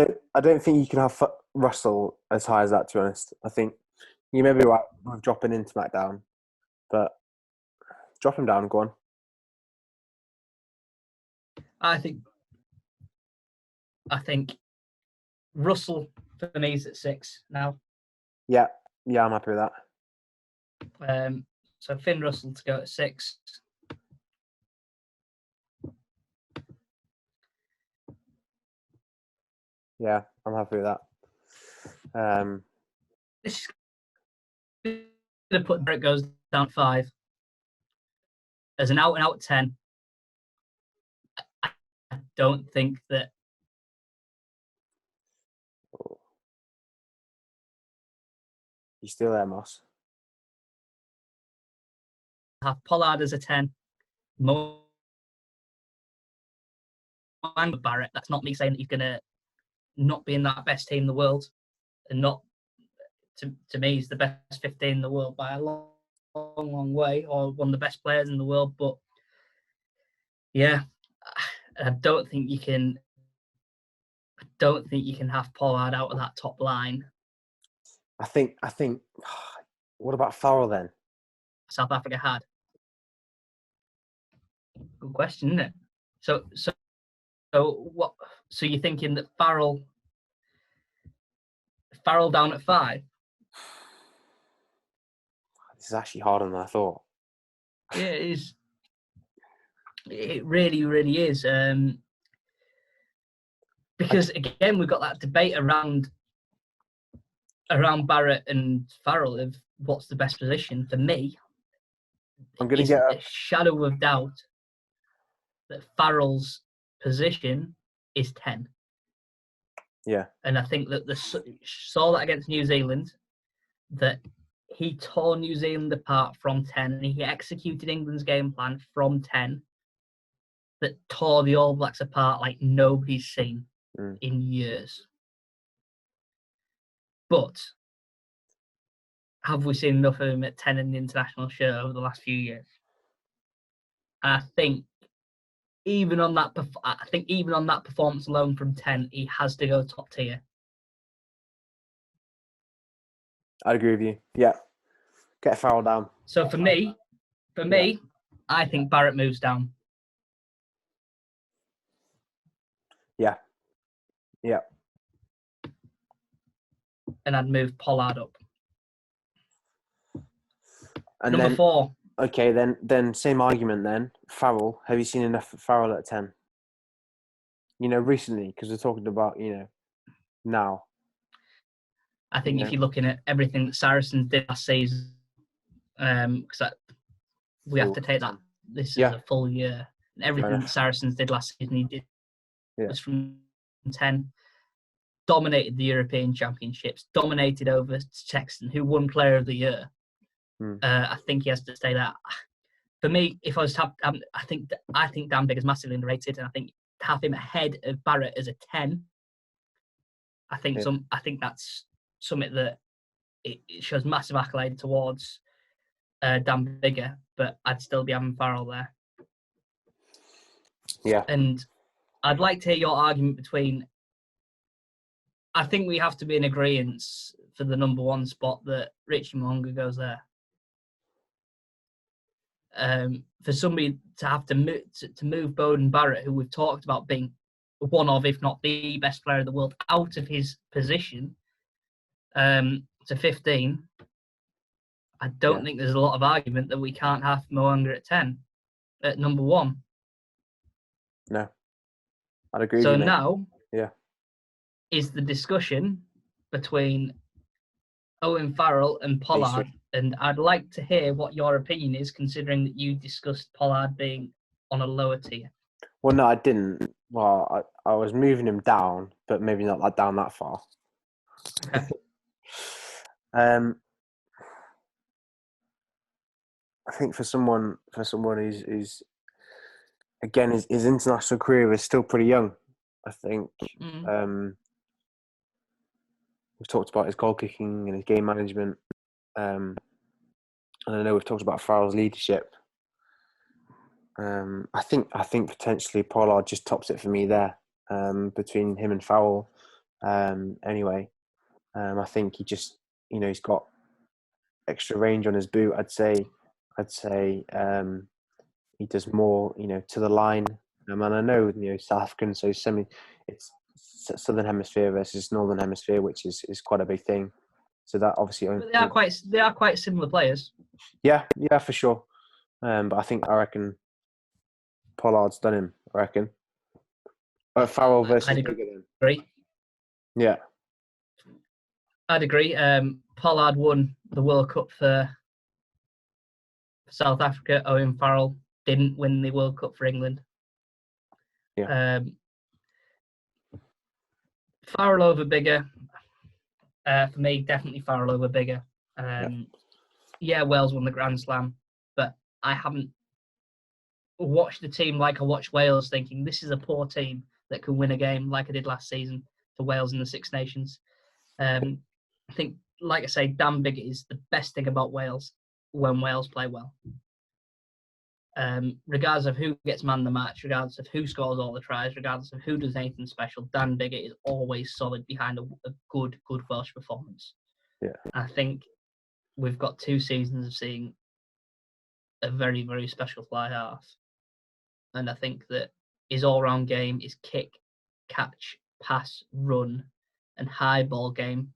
don't think you can have Russell as high as that. To be honest, I think you may be right with dropping Ntmack down, but drop him down. Go on. I think Russell for me is at 6 now. Yeah, I'm happy with that. So Finn Russell to go at 6. Yeah, I'm happy with that. This is going to put Barrett goes down 5 as an out and out 10. I don't think that. You still there, Moss? Have Pollard as a 10. Mo'unga Barrett. That's not me saying that he's going to not be in that best team in the world, and not to me he's the best 15 in the world by a long, long, long way, or one of the best players in the world. But yeah, I don't think you can have Pollard out of that top line. I think. What about Farrell then? South Africa had. Good question, isn't it? So what? So you're thinking that Farrell down at 5? This is actually harder than I thought. Yeah, it is. It really, really is. Because again, we've got that debate around Barrett and Farrell of what's the best position. For me, I'm going to get a shadow of doubt that Farrell's position is 10. Yeah. And I think that saw that against New Zealand, that he tore New Zealand apart from 10, and he executed England's game plan from 10 that tore the All Blacks apart like nobody's seen in years. But have we seen enough of him at 10 in the international shirt over the last few years? And I think even on that performance alone from 10, he has to go top tier. I'd agree with you. Yeah. Get Farrell down. So for me, I think Barrett moves down. Yeah. Yeah. And I'd move Pollard up. And Number then, 4. Okay, then same argument then. Farrell. Have you seen enough of Farrell at 10? You know, recently, because we're talking about, now. I think if you're looking at everything that Saracens did last season, because we have to take that this is a full year. And everything that Saracens did last season, he did was from 2010, dominated the European Championships, dominated over Sexton, who won Player of the Year. I think he has to stay there. For me, if I was to have, I think Dan Biggar's massively underrated, and I think to have him ahead of Barrett as a 10, I think that's something that it shows massive accolade towards Dan Biggar, but I'd still be having Farrell there. Yeah. And I'd like to hear your argument between. I think we have to be in agreement for the number one spot that Richie Mo'unga goes there. For somebody to have to move Beuden Barrett, who we've talked about being one of, if not the best player in the world, out of his position to 15, I don't think there's a lot of argument that we can't have Mo'unga at 10, at number one. No, I'd agree with so you, mate. Now is the discussion between Owen Farrell and Pollard, and I'd like to hear what your opinion is, considering that you discussed Pollard being on a lower tier. Well, no, I didn't. Well, I was moving him down, but maybe not down that far. Okay. I think for someone who's again his international career is still pretty young. I think we've talked about his goal kicking and his game management. And I know we've talked about Farrell's leadership. I think potentially Pollard just tops it for me there, between him and Farrell. Anyway, I think he just, he's got extra range on his boot. I'd say he does more, to the line. And I know, South African, so it's Southern Hemisphere versus Northern Hemisphere, which is quite a big thing. So that obviously, but they are quite similar players. Yeah, for sure. But I reckon Pollard's done him. I reckon. Farrell versus Biggar then. Agree. Yeah, I'd agree. Pollard won the World Cup for South Africa. Owen Farrell didn't win the World Cup for England. Yeah. Farrell over Biggar. For me, definitely Farrell over Biggar. Wales won the Grand Slam, but I haven't watched the team like I watched Wales, thinking this is a poor team that can win a game like I did last season for Wales in the Six Nations. I think, like I say, Dan Biggar is the best thing about Wales when Wales play well. Regardless of who gets man the match, regardless of who scores all the tries, regardless of who does anything special, Dan Biggar is always solid behind a good Welsh performance. Yeah, I think we've got 2 seasons of seeing a very, very special fly half, and I think that his all-round game, his kick, catch, pass, run, and high ball game,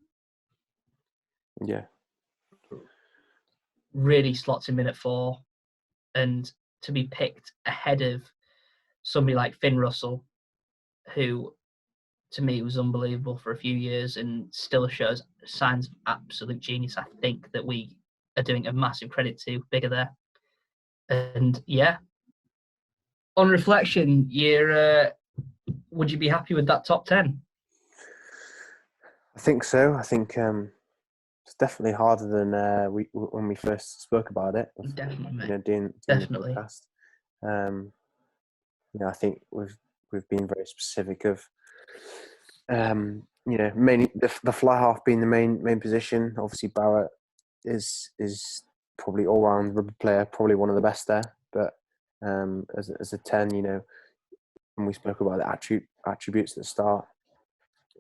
really slots him in at 4, and to be picked ahead of somebody like Finn Russell, who to me was unbelievable for a few years and still shows signs of absolute genius. I think that we are doing a massive credit to Biggar there. And on reflection, would you be happy with that top 10? I think so. I think it's definitely harder than when we first spoke about it. Definitely, doing definitely. the podcast. I think we've been very specific of, mainly the fly half being the main position. Obviously, Barrett is probably all round rugby player, probably one of the best there. But as a 10, when we spoke about the attributes at the start,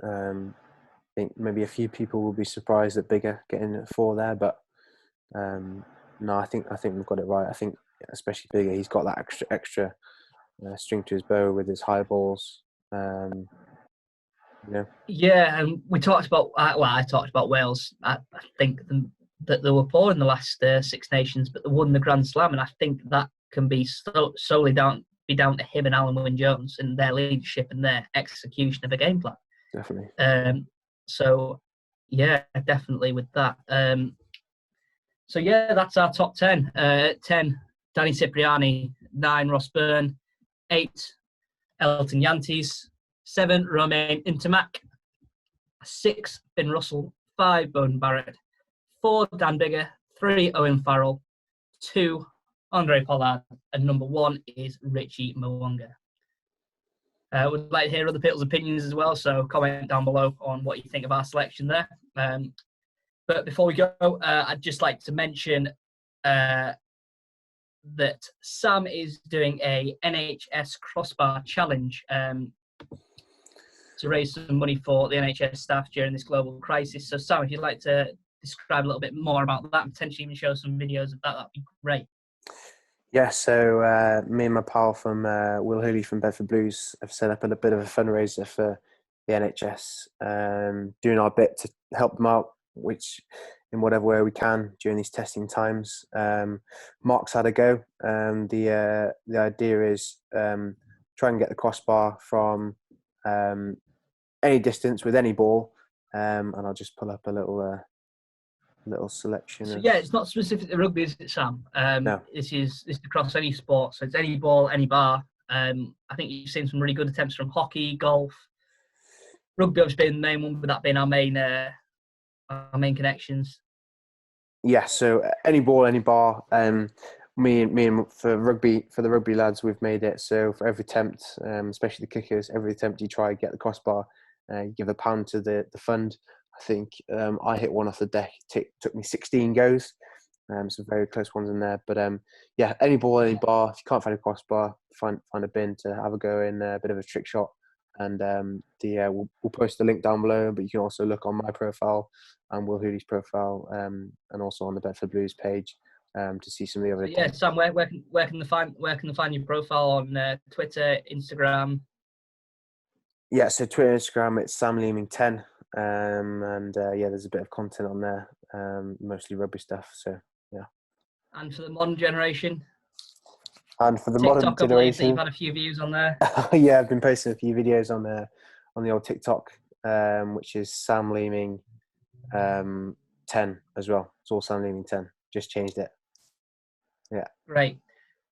I think maybe a few people will be surprised at Biggar getting at 4 there, but no, I think we've got it right. I think especially Biggar, he's got that extra string to his bow with his high balls. Yeah, and we talked about. I talked about Wales. I think that they were poor in the last Six Nations, but they won the Grand Slam, and I think that can be solely down to him and Alan Wynne-Jones and their leadership and their execution of a game plan. Definitely. So, definitely with that. That's our top 10. 10, Danny Cipriani. 9, Ross Byrne. 8, Elton Jantjies. 7, Romian Ntmack. 6, Finn Russell. 5, Beuden Barrett. 4, Dan Biggar. 3, Owen Farrell. 2, Handre Pollard. And number 1 is Richie Mo'unga. Would like to hear other people's opinions as well, so comment down below on what you think of our selection there. But before we go, I'd just like to mention that Sam is doing a NHS crossbar challenge to raise some money for the NHS staff during this global crisis. So Sam, if you'd like to describe a little bit more about that, and potentially even show some videos of that, that'd be great. Yeah, so me and my pal from Will Hooley from Bedford Blues have set up a bit of a fundraiser for the NHS, doing our bit to help them out, which in whatever way we can during these testing times. Mark's had a go. The idea is try and get the crossbar from any distance with any ball, and I'll just pull up a little selection. So, yeah, it's not specific to rugby, is it, Sam? No. This is across any sport, so it's any ball, any bar. I think you've seen some really good attempts from hockey, golf. Rugby has been the main one, with that being our main connections. Yeah, so any ball, any bar. Me and for the rugby lads, we've made it so for every attempt, especially the kickers, every attempt you try get the crossbar, you give £1 to the fund. I think I hit one off the deck. Took me 16 goes. Some very close ones in there. But yeah, any ball, any bar. If you can't find a crossbar, find a bin to have a go in, a bit of a trick shot. And we'll post the link down below. But you can also look on my profile and Will Hooley's profile, and also on the Bedford Blues page to see some of the other. Yeah, Sam, where can they find your profile on Twitter, Instagram? Yeah, so Twitter, Instagram, it's Sam Leeming 10. And there's a bit of content on there, mostly rugby stuff. So yeah. And for the modern generation. And for the TikTok, modern generation, I believe that you've had a few views on there. Yeah, I've been posting a few videos on the old TikTok, which is Sam Leeming 10 as well. It's all Sam Leeming 10. Just changed it. Yeah. Great.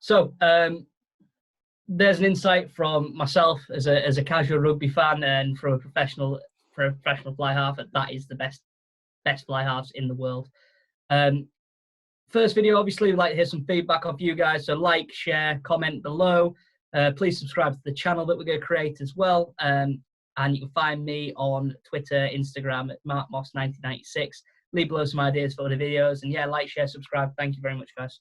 So there's an insight from myself as a casual rugby fan, and for a professional fly half, that is the best fly halves in the world. First video, obviously, we'd like to hear some feedback off you guys. So like, share, comment below. Please subscribe to the channel that we're going to create as well. And you can find me on Twitter, Instagram at MarkMoss1996. Leave below some ideas for other videos. And yeah, like, share, subscribe. Thank you very much, guys.